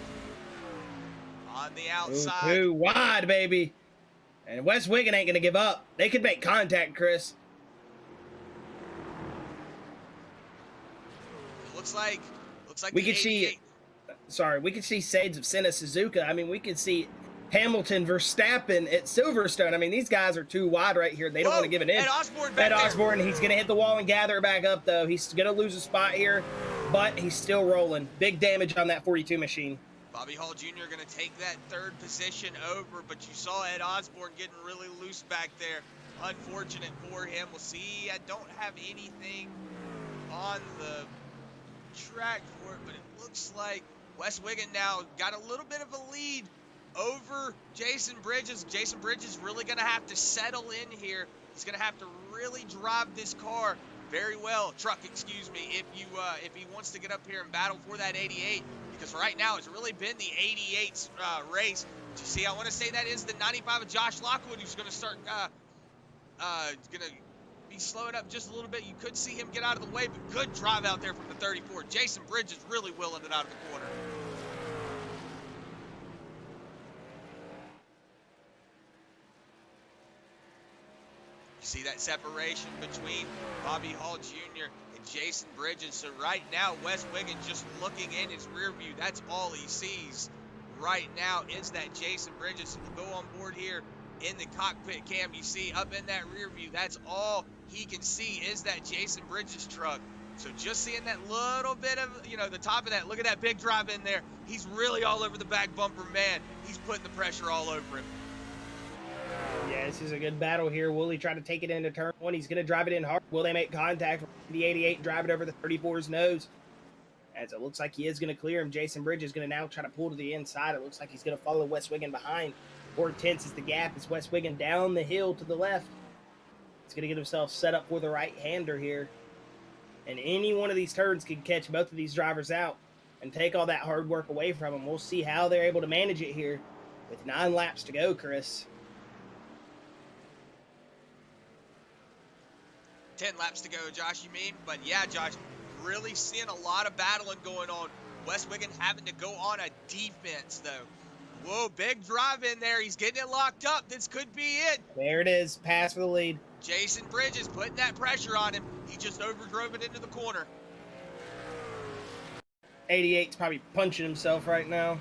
On the outside. Too wide, baby. And West Wiggin ain't going to give up. They could make contact, Chris. It looks like we could see. Sorry, we could see shades of Senna Suzuka. I mean, we could see Hamilton Verstappen at Silverstone. I mean, these guys are too wide right here. They don't want to give an inch. Ed Osborne, he's going to hit the wall and gather it back up, though. He's going to lose a spot here, but he's still rolling. Big damage on that 42 machine. Bobby Hall Jr. going to take that third position over, but you saw Ed Osborne getting really loose back there. Unfortunate for him. We'll see. I don't have anything on the track for it, but it looks like Wes Wiggin now got a little bit of a lead over Jason Bridges. Jason Bridges really going to have to settle in here. He's going to have to really drive this car very well, truck, excuse me, if he wants to get up here and battle for that 88, because right now it's really been the 88's race. You see, I want to say that is the 95 of Josh Lockwood, who's going to start, going to be slowing up just a little bit. You could see him get out of the way, but good drive out there from the 34. Jason Bridges really willing it out of the corner. You see that separation between Bobby Hall Jr. and Jason Bridges. So right now, Wes Wiggins just looking in his rear view. That's all he sees right now is that Jason Bridges. So we'll go on board here in the cockpit cam. You see up in that rear view, that's all he can see is that Jason Bridges truck. So just seeing that little bit of, the top of that. Look at that big drive in there. He's really all over the back bumper, man. He's putting the pressure all over him. Yeah, this is a good battle here. Will he try to take it into turn one? He's going to drive it in hard. Will they make contact? The 88 drive it over the 34's nose. As it looks like he is going to clear him. Jason Bridges is going to now try to pull to the inside. It looks like he's going to follow Wes Wiggins behind. 4/10 is the gap as Wes Wiggins down the hill to the left. He's going to get himself set up for the right-hander here. And any one of these turns can catch both of these drivers out and take all that hard work away from them. We'll see how they're able to manage it here with 9 laps to go, Chris. 10 laps to go, Josh, you mean? But yeah, Josh, really seeing a lot of battling going on. Wes Wiggins having to go on a defense, though. Whoa, big drive in there. He's getting it locked up. This could be it. There it is. Pass for the lead. Jason Bridges putting that pressure on him. He just overdrove it into the corner. 88's probably punching himself right now.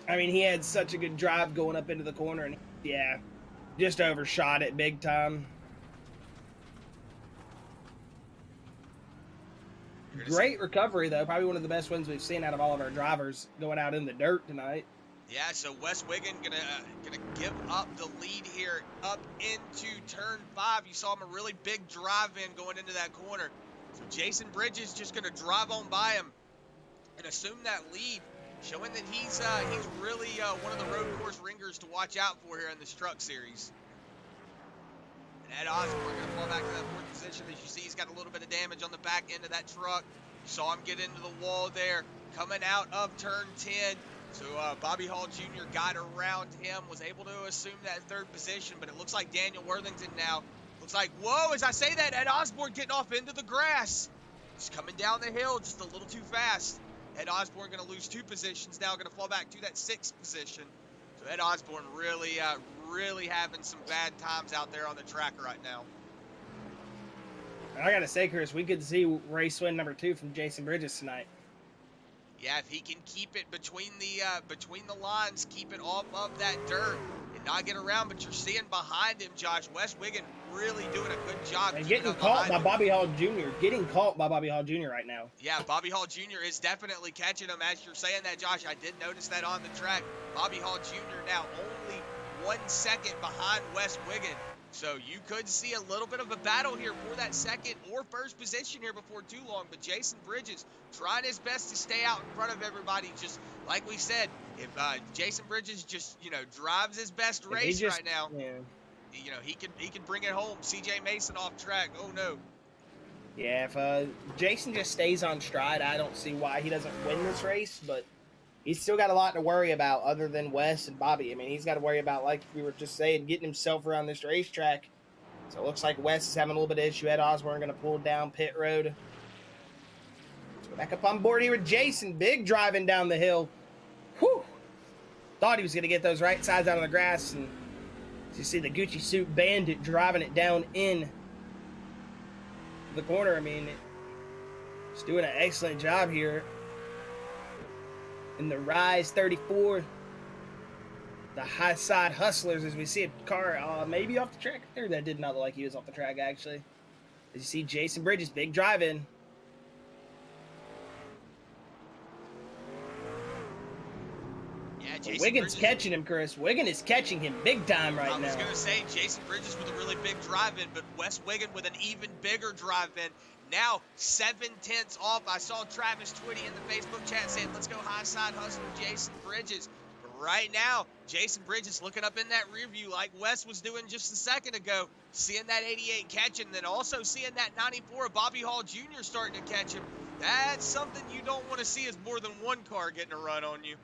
I mean, he had such a good drive going up into the corner, and yeah, just overshot it big time. Great recovery, though. Probably one of the best ones we've seen out of all of our drivers going out in the dirt tonight. Yeah, so Wes Wiggins gonna give up the lead here up into turn 5. You saw him a really big drive in going into that corner. So Jason Bridges just gonna drive on by him and assume that lead, showing that he's really one of the road course ringers to watch out for here in this truck series. Ed Osborne going to fall back to that 4th position. As you see, he's got a little bit of damage on the back end of that truck. You saw him get into the wall there, coming out of turn 10. So Bobby Hall Jr. got around him, was able to assume that 3rd position, but it looks like Daniel Worthington now. Looks like, whoa, as I say that, Ed Osborne getting off into the grass. He's coming down the hill just a little too fast. Ed Osborne going to lose 2 positions now, going to fall back to that 6th position. So Ed Osborne really having some bad times out there on the track right now. I gotta say, Chris, we could see race win number 2 from Jason Bridges tonight. Yeah, if he can keep it between the lines, keep it off of that dirt and not get around. But you're seeing behind him, Josh, Wes Wiggins really doing a good job. And getting caught by Bobby Hall Jr. Getting caught by Bobby Hall Jr. right now. Yeah, Bobby Hall Jr. is definitely catching him. As you're saying that, Josh, I did notice that on the track. Bobby Hall Jr. now only 1 second behind Wes Wiggins. So you could see a little bit of a battle here for that 2nd or 1st position here before too long. But Jason Bridges trying his best to stay out in front of everybody. Just like we said, if Jason Bridges just, drives his best race right now, yeah, he can bring it home. CJ Mason off track. Oh, no. Yeah, if Jason just stays on stride, I don't see why he doesn't win this race. But he's still got a lot to worry about other than Wes and Bobby. I mean, he's got to worry about, like we were just saying, getting himself around this racetrack. So it looks like Wes is having a little bit of issue. Ed Osborne going to pull down pit road. Let's go back up on board here with Jason. Big driving down the hill. Whew. Thought he was going to get those right sides out of the grass. And as you see the Gucci suit bandit driving it down in the corner. I mean, he's doing an excellent job here. In the Rise 34, the high side hustlers, as we see a car maybe off the track there. That did not look like he was off the track, actually. As you see Jason Bridges, big drive in. Yeah, Jason Wiggins Bridges catching him, Chris. Wiggins is catching him big time right now. I was going to say Jason Bridges with a really big drive in, but Wes Wiggins with an even bigger drive in. Now 7/10 off. I saw Travis Twitty in the Facebook chat saying, let's go high side hustler Jason Bridges. But right now, Jason Bridges looking up in that rear view like Wes was doing just a second ago, seeing that 88 catch him, then also seeing that 94 of Bobby Hall Jr. starting to catch him. That's something you don't want to see, is more than one car getting a run on you.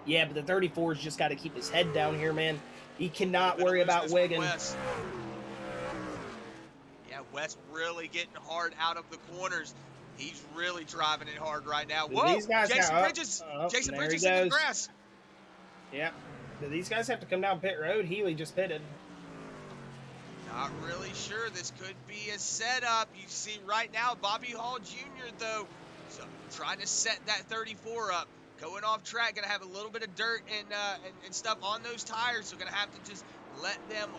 Yeah, but the 34's just got to keep his head down here, man. He cannot worry about Wiggin. Yeah, Wes really getting hard out of the corners. He's really driving it hard right now. Whoa, these guys Jason now, Bridges, Jason there Bridges he in the goes. grass. Yep. Do these guys have to come down pit road? Healy just pitted. Not really sure. This could be a setup. You see right now, Bobby Hall Jr., though, so trying to set that 34 up. Going off track, going to have a little bit of dirt and stuff on those tires, so going to have to just let them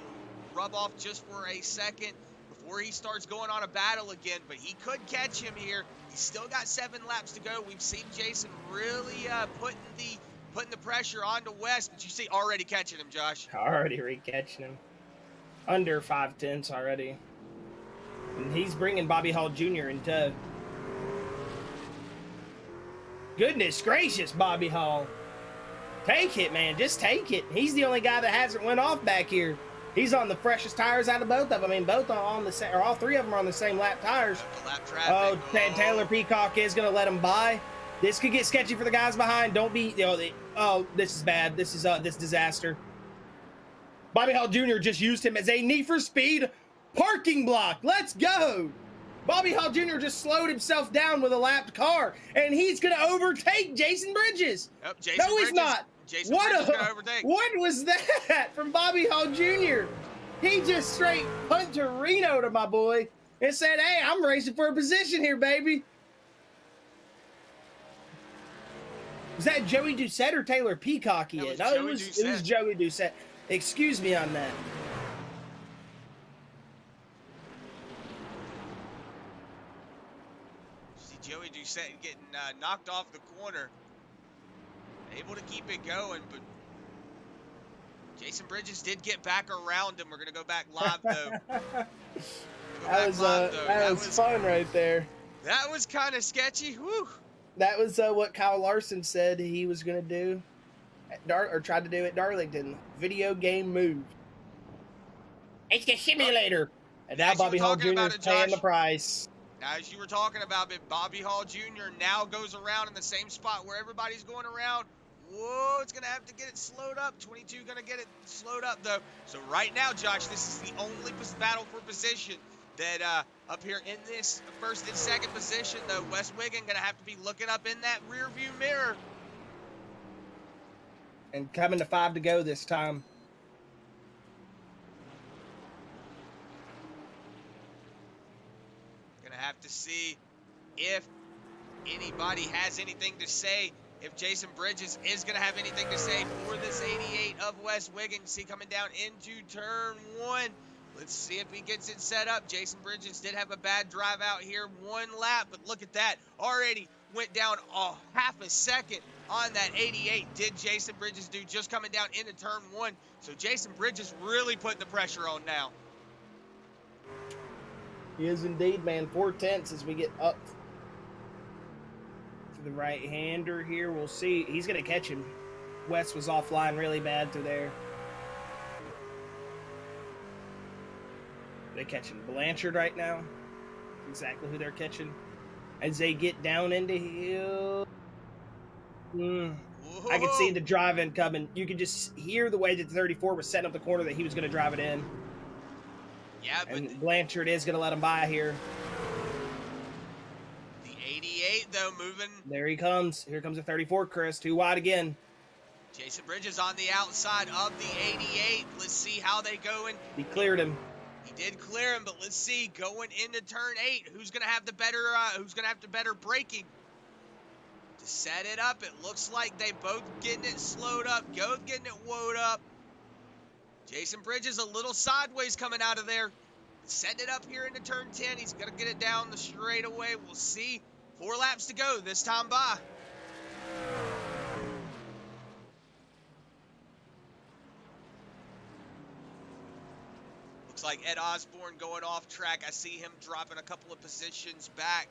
rub off just for a second before he starts going on a battle again. But he could catch him here. He's still got 7 laps to go. We've seen Jason really putting the pressure onto Wes, but you see already catching him, Josh. Already re-catching him. Under 5/10 already. And he's bringing Bobby Hall Jr. in tow. Goodness gracious, Bobby Hall. Take it, man. Just take it. He's the only guy that hasn't went off back here. He's on the freshest tires out of both of them. I mean, both are on the same, or all 3 of them are on the same lap tires. Lap traffic. Oh, Taylor Peacock is going to let him by. This could get sketchy for the guys behind. Don't be, oh, this is bad. This is this disaster. Bobby Hall Jr. just used him as a Need for Speed parking block. Let's go. Bobby Hall Jr. just slowed himself down with a lapped car, and he's going to overtake Jason Bridges. Yep, Jason no, he's Bridges, not. Jason Bridges gonna overtake. What was that from Bobby Hall Jr.? He just straight punterino to my boy and said, hey, I'm racing for a position here, baby. Was that Joey Doucette or Taylor Peacock? No, it was Joey Doucette. Excuse me on that. See Joey Doucette getting knocked off the corner. Able to keep it going, but Jason Bridges did get back around him. We're going to go back live, though. That was fun right there. That was kind of sketchy. Whew. That was what Kyle Larson said he was going to do, or tried to do at Darlington. Video game move. It's the simulator. And now Bobby Hall Jr. is paying the price. Now, as you were talking about it, Bobby Hall Jr. now goes around in the same spot where everybody's going around. Whoa, it's going to have to get it slowed up. 22 going to get it slowed up, though. So right now, Josh, this is the only battle for position that up here in this first and second position, though. Wes Wiggin going to have to be looking up in that rear view mirror. And coming to 5 to go this time. Going to have to see if anybody has anything to say. If Jason Bridges is going to have anything to say for this 88 of Wes Wiggin. See coming down into turn 1. Let's see if he gets it set up. Jason Bridges did have a bad drive out here, 1 lap, but look at that. Already went down half a second on that 88. Did Jason Bridges do just coming down into turn 1. So Jason Bridges really putting the pressure on now. He is indeed, man. 4/10 as we get up to the right-hander here. We'll see. He's going to catch him. Wes was offline really bad through there. They're catching Blanchard right now. Exactly who they're catching. As they get down into hill. I could see the drive-in coming. You could just hear the way that the 34 was setting up the corner that he was going to drive it in. Yeah, but and Blanchard is going to let him by here. The 88, though, moving. There he comes. Here comes the 34, Chris. Too wide again. Jason Bridges on the outside of the 88. Let's see how they go. He cleared him. He did clear him, but let's see going into turn 8, who's going to have the better braking to set it up. It looks like they both getting it slowed up, both getting it woed up. Jason Bridges a little sideways coming out of there. Setting it up here into turn 10. He's going to get it down the straightaway. We'll see. 4 laps to go this time by. Looks like Ed Osborne going off track. I see him dropping a couple of positions back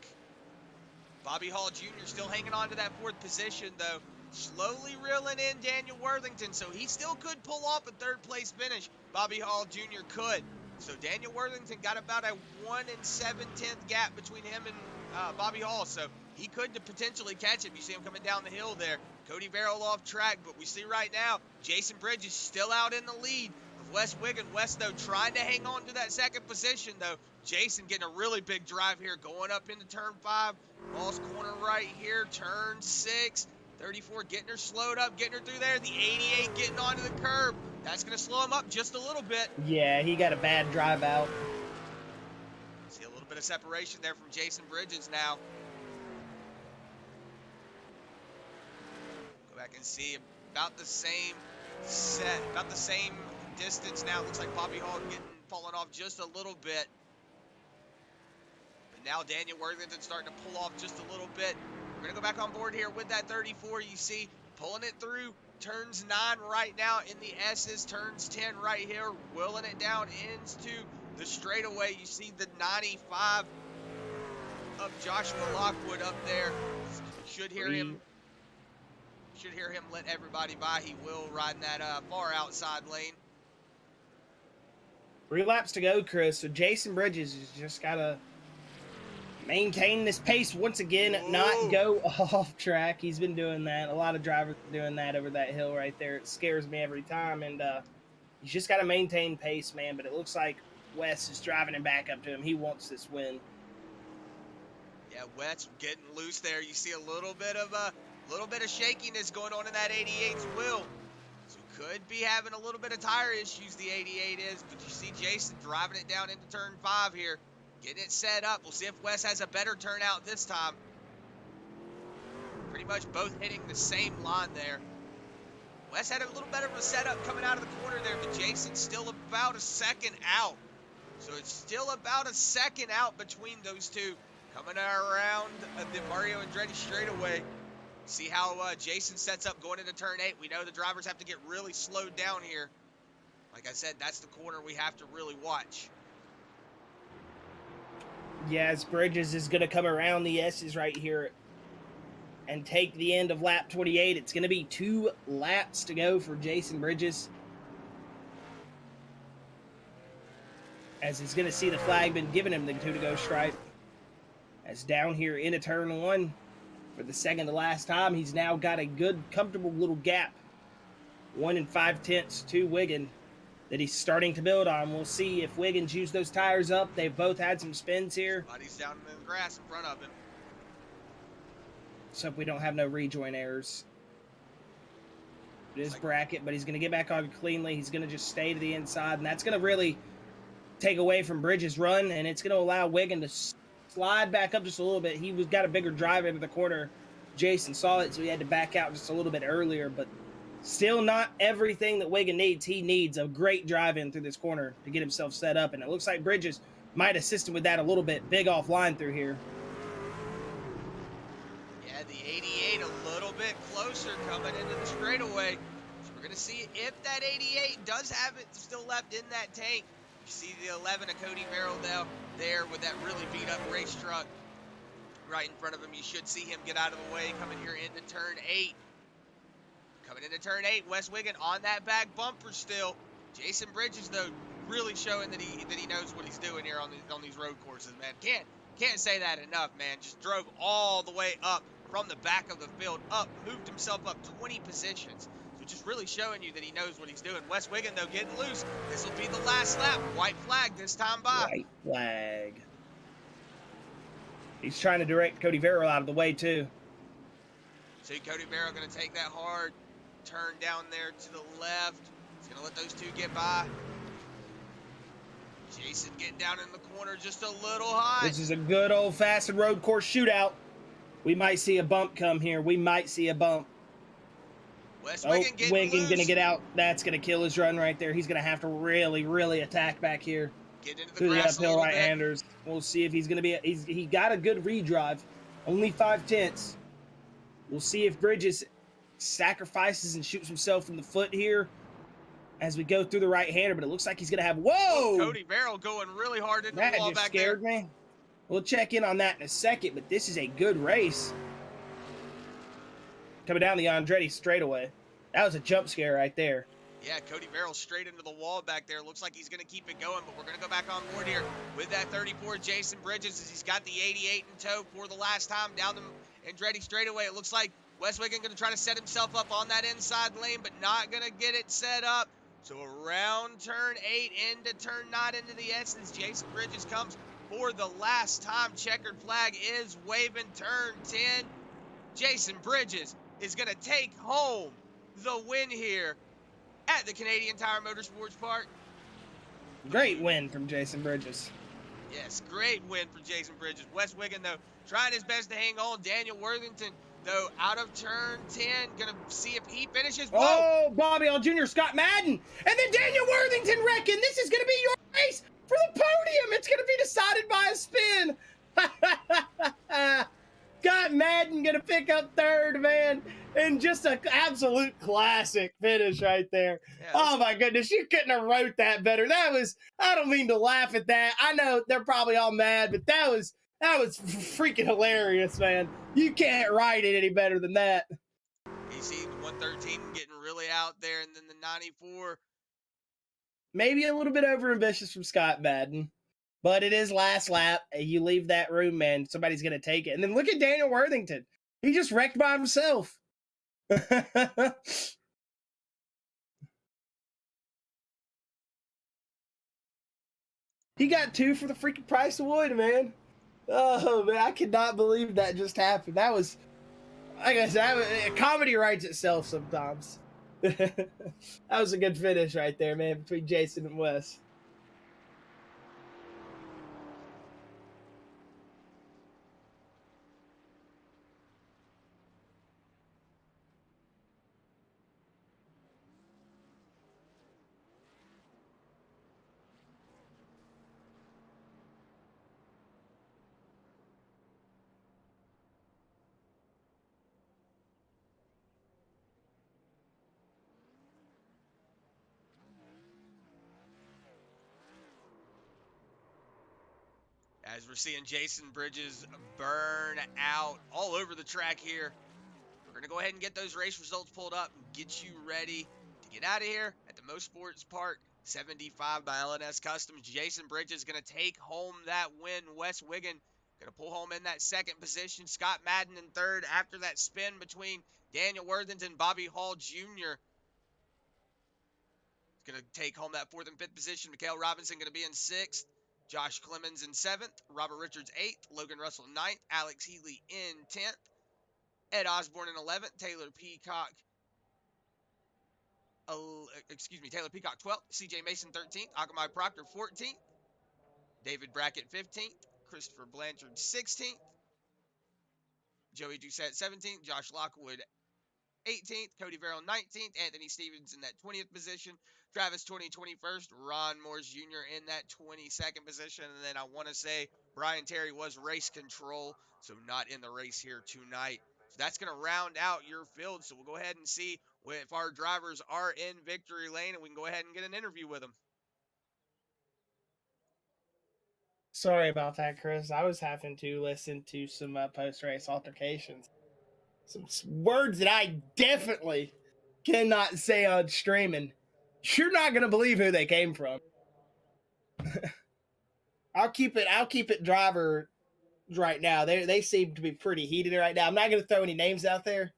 Bobby Hall Jr. still hanging on to that 4th position, though. Slowly reeling in Daniel Worthington, so he still could pull off a 3rd place finish. Bobby Hall Jr. could. So Daniel Worthington got about a 1 7/10 gap between him and Bobby Hall, so he could potentially catch him. You see him coming down the hill there. Cody Verrill off track, but we see right now Jason Bridges still out in the lead of Wes Wiggin. Wes, though, trying to hang on to that 2nd position, though. Jason getting a really big drive here, going up into turn 5. Lost corner right here, turn 6. 34 getting her slowed up, getting her through there. The 88 getting onto the curb. That's going to slow him up just a little bit. Yeah, he got a bad drive out. See a little bit of separation there from Jason Bridges now. Go back and see about the same set, about the same distance now. Looks like Bobby Hall falling off just a little bit. But now Daniel Worthington starting to pull off just a little bit. We're going to go back on board here with that 34. You see, pulling it through turns 9 right now in the S's, turns 10 right here, wheeling it down into the straightaway. You see the 95 of Joshua Lockwood up there. Should hear him let everybody by. He will ride in that far outside lane. 3 laps to go, Chris. So Jason Bridges has just got to maintain this pace once again, not go off track. He's been doing that. A lot of drivers are doing that over that hill right there. It scares me every time, and he's just got to maintain pace, man. But it looks like Wes is driving him back up to him. He wants this win. Yeah, Wes getting loose there. You see a little bit of shakiness going on in that 88's wheel. So could be having a little bit of tire issues, the 88 is. But you see Jason driving it down into turn 5 here. Getting it set up. We'll see if Wes has a better turnout this time. Pretty much both hitting the same line there. Wes had a little better of a setup coming out of the corner there, but Jason's still about a second out. So it's still about a second out between those two. Coming around the Mario Andretti straightaway. See how Jason sets up going into turn 8. We know the drivers have to get really slowed down here. Like I said, that's the corner we have to really watch. Yes, Bridges is going to come around the S's right here and take the end of lap 28. It's going to be 2 laps to go for Jason Bridges, as he's going to see the flag been giving him the 2-to-go stripe. As down here into turn 1 for the second to last time, he's now got a good, comfortable little gap. 1 5/10 to Wiggin that he's starting to build on. We'll see if Wiggins used those tires up. They've both had some spins here. Body's down in the grass in front of him. So if we don't have no rejoin errors. It is bracket, but he's going to get back on cleanly. He's going to just stay to the inside, and that's going to really take away from Bridges' run, and it's going to allow Wiggin to slide back up just a little bit. He got a bigger drive into the corner. Jason saw it, so he had to back out just a little bit earlier, but still not everything that Wiggin needs. He needs a great drive in through this corner to get himself set up, and it looks like Bridges might assist him with that a little bit. Big offline through here. Yeah, the 88 a little bit closer coming into the straightaway. So we're going to see if that 88 does have it still left in that tank. You see the 11 of Cody Verrill down there with that really beat up race truck right in front of him. You should see him get out of the way coming here into turn 8. Coming into turn 8, Wes Wiggin on that back bumper still. Jason Bridges, though, really showing that he knows what he's doing here on these road courses, man. Can't say that enough, man. Just drove all the way up from the back of the field, moved himself up 20 positions. So just really showing you that he knows what he's doing. Wes Wiggin, though, getting loose. This will be the last lap. White flag this time by. White flag. He's trying to direct Cody Verrill out of the way, too. See Cody Verrill going to take that hard turn down there to the left. He's going to let those two get by. Jason getting down in the corner just a little high. This is a good old-fashioned road course shootout. We might see a bump come here. We might see a bump. Wes Wiggin going to get out. That's going to kill his run right there. He's going to have to really, really attack back here. Get into the through grass the uphill a little bit. right-handers. We'll see if he's going to be... He got a good redrive. Only 5/10. We'll see if Bridges sacrifices and shoots himself in the foot here as we go through the right-hander, but it looks like he's going to have... Whoa! Cody Verrill going really hard into the wall That just back scared there. me. We'll check in on that in a second, but this is a good race. Coming down the Andretti straightaway. That was a jump scare right there. Yeah, Cody Barrel straight into the wall back there. Looks like he's going to keep it going, but we're going to go back on board here with that 34, Jason Bridges, as he's got the 88 in tow for the last time down the Andretti straightaway. It looks like Wes Wiggin going to try to set himself up on that inside lane, but not going to get it set up. So around turn 8 into turn 9 into the Essence, Jason Bridges comes for the last time. Checkered flag is waving turn 10. Jason Bridges is going to take home the win here at the Canadian Tire Motorsports Park. Great win from Jason Bridges. Yes, great win for Jason Bridges. Wes Wiggin, though, trying his best to hang on. Daniel Worthington, though, out of turn 10. Going to see if he finishes. Whoa! Oh, Bobby All Jr., Scott Madden. And then Daniel Worthington reckon this is going to be your race for the podium. It's going to be decided by a spin. Scott Madden going to pick up third, man. And just an absolute classic finish right there. Yeah, oh, my goodness. You couldn't have wrote that better. That was, I don't mean to laugh at that. I know they're probably all mad, but that was freaking hilarious, man. You can't write it any better than that. You see the 113 getting really out there, and then the 94. Maybe a little bit overambitious from Scott Madden. But it is last lap. You leave that room, man. Somebody's going to take it. And then look at Daniel Worthington. He just wrecked by himself. He got 2 for the freaking price of wood, man. Oh, man. I cannot believe that just happened. That was, like I said, comedy writes itself sometimes. That was a good finish right there, man, between Jason and Wes. As we're seeing Jason Bridges burn out all over the track here. We're going to go ahead and get those race results pulled up and get you ready to get out of here at the Motorsports Park 75 by LNS Customs. Jason Bridges going to take home that win. Wes Wiggin going to pull home in that second position. Scott Madden in third after that spin between Daniel Worthington and Bobby Hall Jr. Going to take home that fourth and fifth position. Mikhail Robinson going to be in sixth. Josh Clemens in 7th, Robert Richards 8th, Logan Russell 9th, Alex Healy in 10th, Ed Osborne in 11th, Taylor Peacock 12th, CJ Mason 13th, Akamai Proctor 14th, David Brackett 15th, Christopher Blanchard 16th, Joey Doucette 17th, Josh Lockwood 18th, Cody Verrill 19th, Anthony Stevens in that 20th position, Travis 21st, Ron Morris Jr. in that 22nd position, and then I want to say Brian Terry was race control, so not in the race here tonight. So that's going to round out your field, so we'll go ahead and see if our drivers are in victory lane, and we can go ahead and get an interview with them. Sorry about that, Chris. I was having to listen to some post-race altercations. Some words that I definitely cannot say on streaming. You're not gonna believe who they came from. I'll keep it driver right now. They seem to be pretty heated right now. I'm not gonna throw any names out there.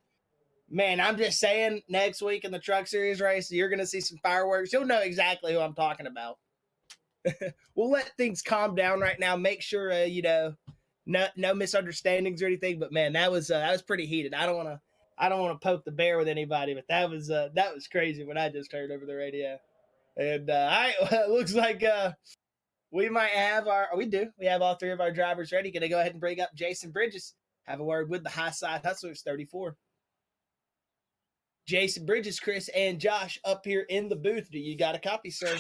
Man, I'm just saying next week in the Truck Series race, you're gonna see some fireworks. You'll know exactly who I'm talking about. We'll let things calm down right now. Make sure no misunderstandings or anything. But man, that was pretty heated. I don't want to poke the bear with anybody, but that was crazy when I just heard over the radio. And it looks like we have all 3 of our drivers ready. Going to go ahead and bring up Jason Bridges. Have a word with the High Side Hustlers 34. Jason Bridges, Chris, and Josh up here in the booth. Do you got a copy, sir?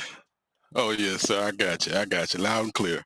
Oh, yes, sir. I got you. Loud and clear.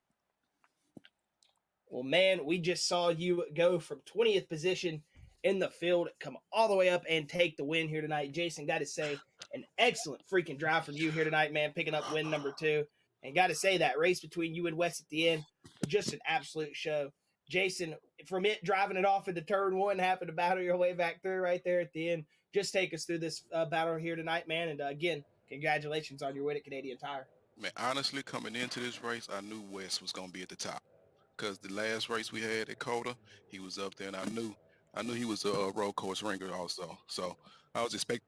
Well, man, we just saw you go from 20th position in the field, come all the way up and take the win here tonight. Jason, got to say, an excellent freaking drive from you here tonight, man, picking up win number 2. And got to say, that race between you and Wes at the end just an absolute show. Jason, from it driving it off into turn one, happened to battle your way back through right there at the end. Just take us through this battle here tonight, man. And again, congratulations on your win at Canadian Tire. Man, honestly, coming into this race, I knew Wes was gonna be at the top because the last race we had at Coda, he was up there, and I knew he was a road course ringer also. So I was expecting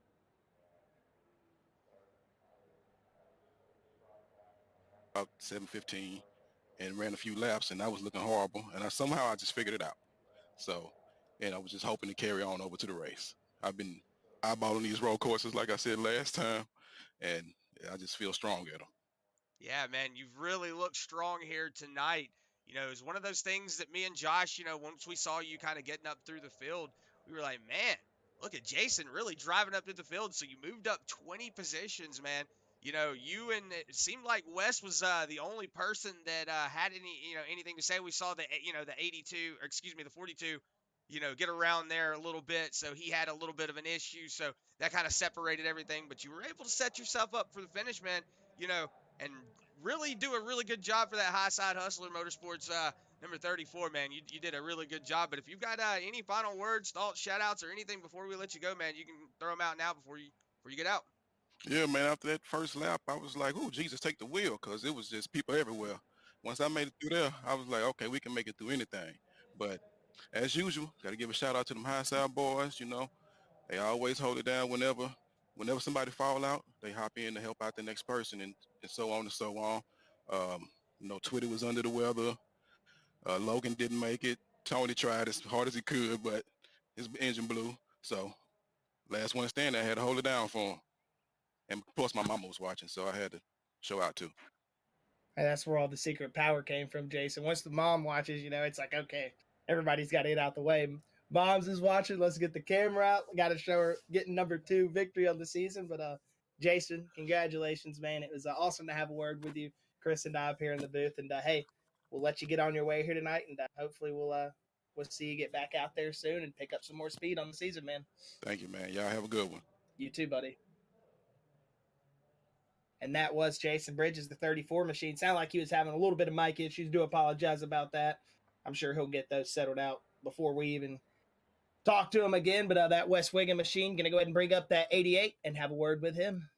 7:15 and ran a few laps, and I was looking horrible, and I just figured it out. So, and I was just hoping to carry on over to the race. I've been eyeballing these road courses, like I said last time, and I just feel strong at them. Yeah, man, you've really looked strong here tonight. It's one of those things that me and Josh, once we saw you kind of getting up through the field, we were like, man, look at Jason really driving up through the field. So you moved up 20 positions, man. It seemed like Wes was the only person that had anything to say. We saw the 82, or excuse me, the 42, get around there a little bit. So he had a little bit of an issue. So that kind of separated everything. But you were able to set yourself up for the finish, man. And really do a really good job for that High Side Hustler Motorsports number 34, man. You did a really good job. But if you've got any final words, thoughts, shout outs, or anything before we let you go, man, you can throw them out now before you get out. Yeah, man, after that first lap, I was like, oh, Jesus, take the wheel, because it was just people everywhere. Once I made it through there, I was like, okay, we can make it through anything. But as usual, got to give a shout out to them High Side boys, They always hold it down whenever somebody fall out, they hop in to help out the next person and so on and so on. Twitter was under the weather. Logan didn't make it. Tony tried as hard as he could, but his engine blew. So last one standing, I had to hold it down for him. And of course, my mama was watching, so I had to show out too. And that's where all the secret power came from, Jason. Once the mom watches, it's like, okay, everybody's got to get out the way. Moms is watching. Let's get the camera out. Got to show her getting number 2 victory of the season. But Jason, congratulations, man. It was awesome to have a word with you, Chris and I up here in the booth. And hey, we'll let you get on your way here tonight, and hopefully we'll see you get back out there soon and pick up some more speed on the season, man. Thank you, man. Y'all have a good one. You too, buddy. And that was Jason Bridges, the 34 machine. Sounded like he was having a little bit of mic issues. Do apologize about that. I'm sure he'll get those settled out before we even talk to him again. But that Wes Wiggin machine, going to go ahead and bring up that 88 and have a word with him.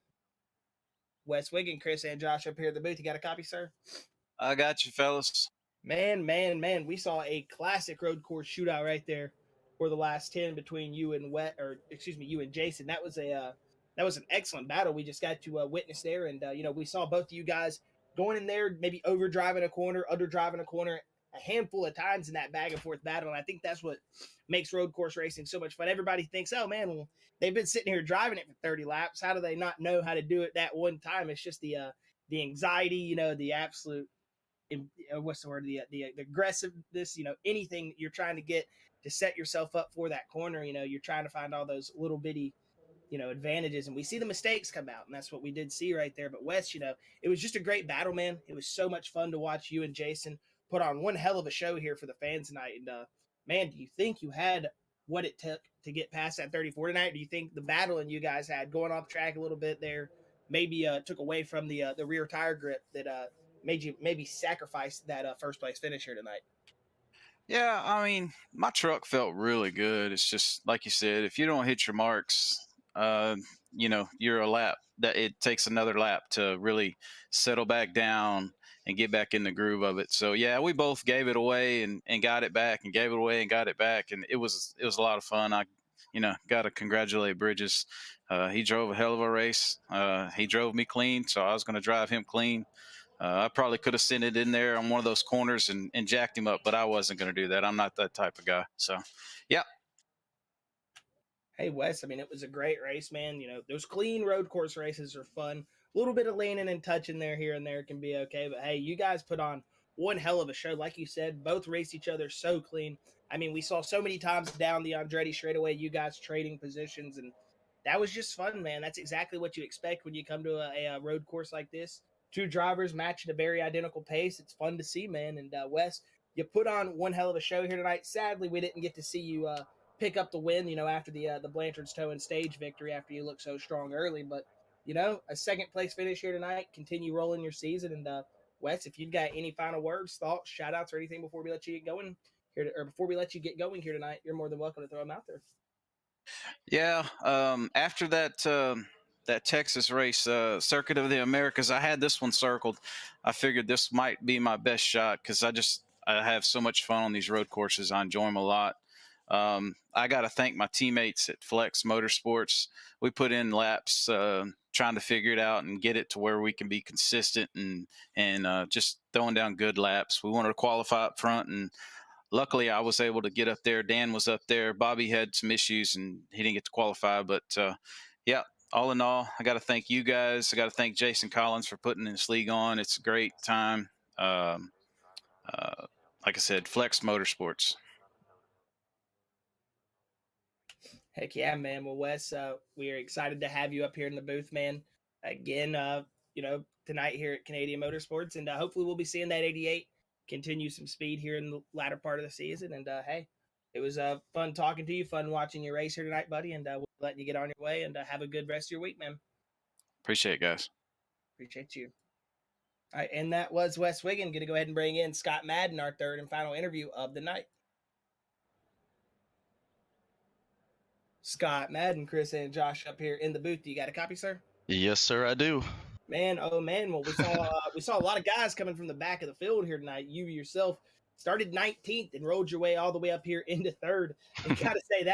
Wes Wiggin, Chris and Josh up here at the booth. You got a copy, sir? I got you, fellas. Man. We saw a classic road course shootout right there for the last 10 between you and you and Jason. That was an excellent battle we just got to witness there. And, we saw both of you guys going in there, maybe overdriving a corner, underdriving a corner a handful of times in that back and forth battle. And I think that's what makes road course racing so much fun. Everybody thinks, oh, man, well, they've been sitting here driving it for 30 laps. How do they not know how to do it that one time? It's just the anxiety, the absolute, what's the word, the aggressiveness, anything you're trying to get to set yourself up for that corner. You're trying to find all those little bitty advantages, and we see the mistakes come out, and that's what we did see right there. But Wes, it was just a great battle, man. It was so much fun to watch you and Jason put on one hell of a show here for the fans tonight. And man, do you think you had what it took to get past that 34 tonight? Do you think the battling you guys had going off track a little bit there maybe took away from the rear tire grip that made you maybe sacrifice that first place finish here tonight? Yeah, I mean, my truck felt really good. It's just like you said, if you don't hit your marks, you're a lap. That it takes another lap to really settle back down and get back in the groove of it. So yeah, we both gave it away and got it back, and gave it away and got it back, and it was a lot of fun. I got to congratulate Bridges. He drove a hell of a race. He drove me clean, so I was going to drive him clean. I probably could have sent it in there on one of those corners and jacked him up, but I wasn't going to do that. I'm not that type of guy. So, yeah. Hey, Wes, I mean, it was a great race, man. Those clean road course races are fun. A little bit of leaning and touching there here and there can be okay. But, hey, you guys put on one hell of a show. Like you said, both raced each other so clean. I mean, we saw so many times down the Andretti straightaway, you guys trading positions, and that was just fun, man. That's exactly what you expect when you come to a road course like this. Two drivers matching a very identical pace. It's fun to see, man. And Wes, you put on one hell of a show here tonight. Sadly, we didn't get to see you pick up the win, after the Blanchard's Towing stage victory after you looked so strong early. But, a second place finish here tonight. Continue rolling your season, and Wes, if you've got any final words, thoughts, shout outs, or anything before we let you get going here, or before we let you get going here tonight, you're more than welcome to throw them out there. Yeah. After that Texas race, Circuit of the Americas, I had this one circled. I figured this might be my best shot because I have so much fun on these road courses. I enjoy them a lot. I got to thank my teammates at Flex Motorsports. We put in laps trying to figure it out and get it to where we can be consistent and just throwing down good laps. We wanted to qualify up front, and luckily I was able to get up there. Dan was up there. Bobby had some issues and he didn't get to qualify. But yeah, all in all, I got to thank you guys. I got to thank Jason Collins for putting this league on. It's a great time. Like I said, Flex Motorsports. Heck yeah, man. Well, Wes, we are excited to have you up here in the booth, man. Again, tonight here at Canadian Motorsports, and hopefully we'll be seeing that 88 continue some speed here in the latter part of the season. And hey, it was fun talking to you, fun watching your race here tonight, buddy. And we'll let you get on your way and have a good rest of your week, man. Appreciate it, guys. Appreciate you. All right, and that was Wes Wiggin. Going to go ahead and bring in Scott Madden, our third and final interview of the night. Scott Madden, Chris, and Josh up here in the booth. Do you got a copy, sir? Yes, sir, I do. Man, oh man. Well, we saw a lot of guys coming from the back of the field here tonight. You yourself started 19th and rolled your way all the way up here into third. And gotta say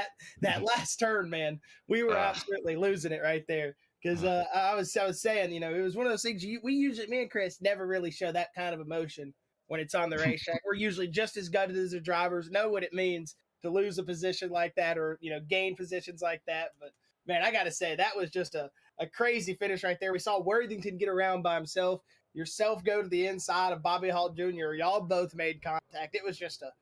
that last turn, man, we were absolutely losing it right there. Because I was saying, it was one of those things we usually, me and Chris, never really show that kind of emotion when it's on the racetrack. We're usually just as gutted as the drivers, know what it means to lose a position like that or gain positions like that. But man, I gotta say that was just a crazy finish right there. We saw Worthington get around by himself, yourself go to the inside of Bobby Hall Jr. Y'all both made contact. It was just a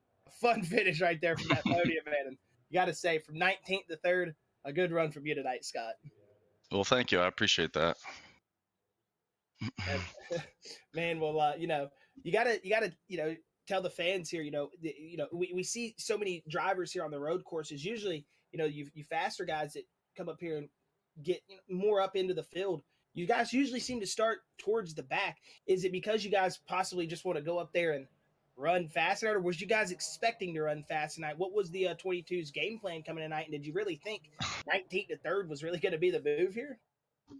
fun finish right there from that podium, man. And you got to say, from 19th to 3rd, a good run from you tonight, Scott. Well, thank you. I appreciate that. Man, well, you gotta tell the fans here. We see so many drivers here on the road courses. Usually, you faster guys that come up here and get more up into the field. You guys usually seem to start towards the back. Is it because you guys possibly just want to go up there and run fast tonight, or was you guys expecting to run fast tonight? What was the 22's game plan coming tonight, and did you really think 19th to 3rd was really going to be the move here?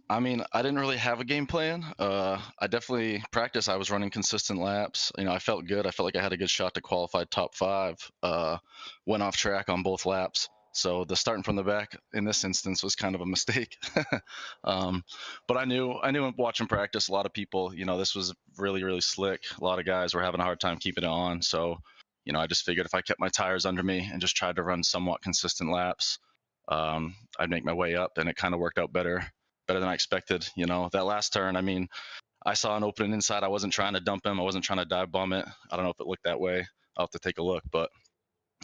I mean, I didn't really have a game plan. I definitely practiced. I was running consistent laps. I felt good. I felt like I had a good shot to qualify top 5. Went off track on both laps. So the starting from the back in this instance was kind of a mistake. But I knew watching practice, a lot of people, this was really, really slick. A lot of guys were having a hard time keeping it on. So, I just figured if I kept my tires under me and just tried to run somewhat consistent laps, I'd make my way up, and it kind of worked out better than I expected. That last turn, I mean, I saw an opening inside. I wasn't trying to dump him. I wasn't trying to dive bomb it. I don't know if it looked that way. I'll have to take a look, but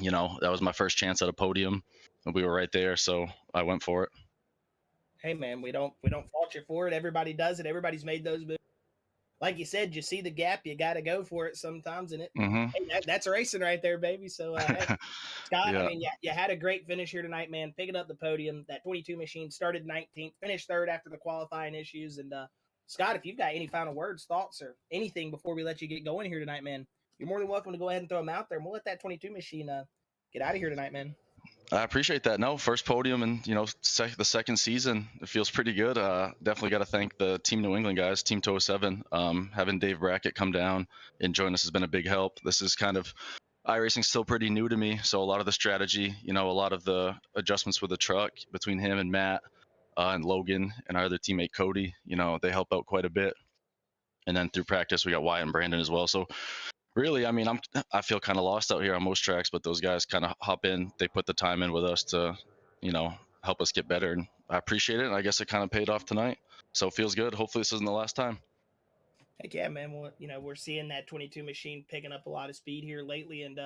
that was my first chance at a podium. We were right there, so I went for it. Hey man, we don't fault you for it. Everybody does it. Everybody's made those moves. Like you said, you see the gap, you got to go for it sometimes. And that's racing right there, baby. So, hey, Scott, yeah. I mean, you had a great finish here tonight, man. Picking up the podium. That 22 machine started 19th, finished 3rd after the qualifying issues. And Scott, if you've got any final words, thoughts, or anything before we let you get going here tonight, man, you're more than welcome to go ahead and throw them out there. And we'll let that 22 machine get out of here tonight, man. I appreciate that. No, first podium and the second season, it feels pretty good. Definitely got to thank the Team New England guys, Team 207. Having Dave Brackett come down and join us has been a big help. This is kind of iRacing still pretty new to me, so a lot of the strategy, a lot of the adjustments with the truck between him and Matt and Logan and our other teammate Cody, they help out quite a bit. And then through practice, we got Wyatt and Brandon as well. So really, I mean, I feel kind of lost out here on most tracks, but those guys kind of hop in. They put the time in with us to, help us get better. And I appreciate it. And I guess it kind of paid off tonight. So it feels good. Hopefully this isn't the last time. Heck yeah, man. Well, we're seeing that 22 machine picking up a lot of speed here lately. And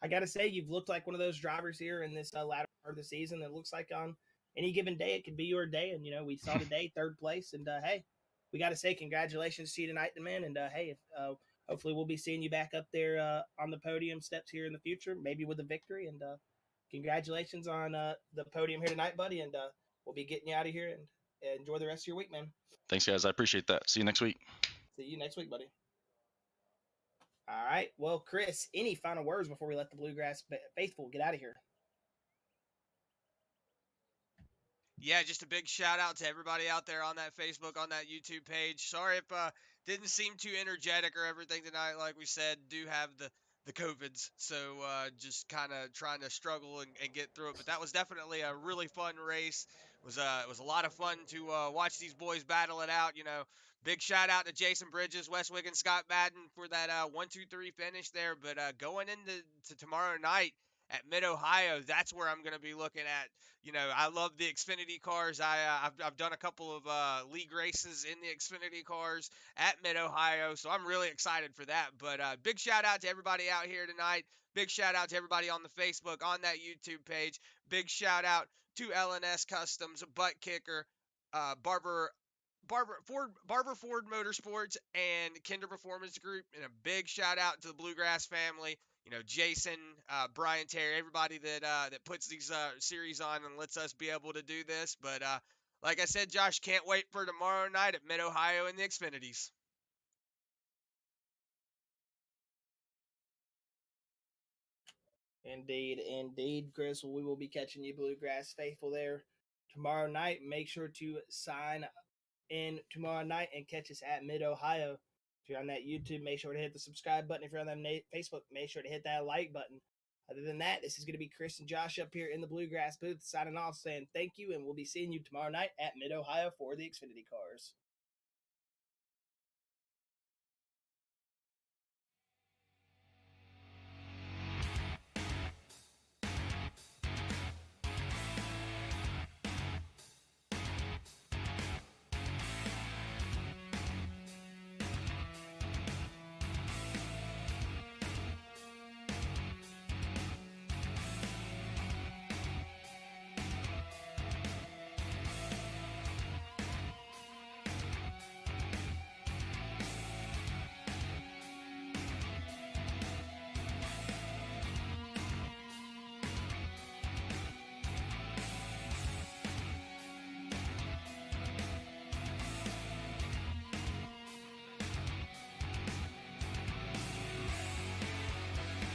I got to say, you've looked like one of those drivers here in this latter part of the season that looks like on any given day, it could be your day. And, we saw today 3rd place. And, hey, we got to say congratulations to you tonight, man. And, hey, hopefully we'll be seeing you back up there on the podium steps here in the future, maybe with a victory. And congratulations on the podium here tonight, buddy. And we'll be getting you out of here and enjoy the rest of your week, man. Thanks, guys. I appreciate that. See you next week. See you next week, buddy. All right. Well, Chris, any final words before we let the Bluegrass faithful get out of here? Yeah, just a big shout out to everybody out there on that Facebook, on that YouTube page. Sorry if didn't seem too energetic or everything tonight. Like we said, do have the COVIDs, so just kind of trying to struggle and get through it. But that was definitely a really fun race. It was a lot of fun to watch these boys battle it out. You know, big shout out to Jason Bridges, Wes Wiggins, Scott Madden for that 1-2-3 finish there. But going into tomorrow night at Mid Ohio, that's where I'm going to be looking at. You know, I love the Xfinity cars. I've done a couple of league races in the Xfinity cars at Mid Ohio, so I'm really excited for that. But big shout out to everybody out here tonight. Big shout out to everybody on the Facebook, on that YouTube page. Big shout out to LNS Customs, ButtKicker, Barber. Barber Ford Motorsports and Kinder Performance Group, and a big shout out to the Bluegrass family. You know, Jason, Brian, Terry, everybody that puts these series on and lets us be able to do this. But like I said, Josh, can't wait for tomorrow night at Mid Ohio in the Xfinities. Indeed, indeed, Chris. Well, we will be catching you Bluegrass faithful there tomorrow night. Make sure to sign in tomorrow night and catch us at Mid Ohio. If you're on that YouTube, make sure to hit the subscribe button. If you're on that Facebook, make sure to hit that like button. Other than that, this is going to be Chris and Josh up here in the Bluegrass booth signing off, saying thank you, and we'll be seeing you tomorrow night at Mid Ohio for the Xfinity cars.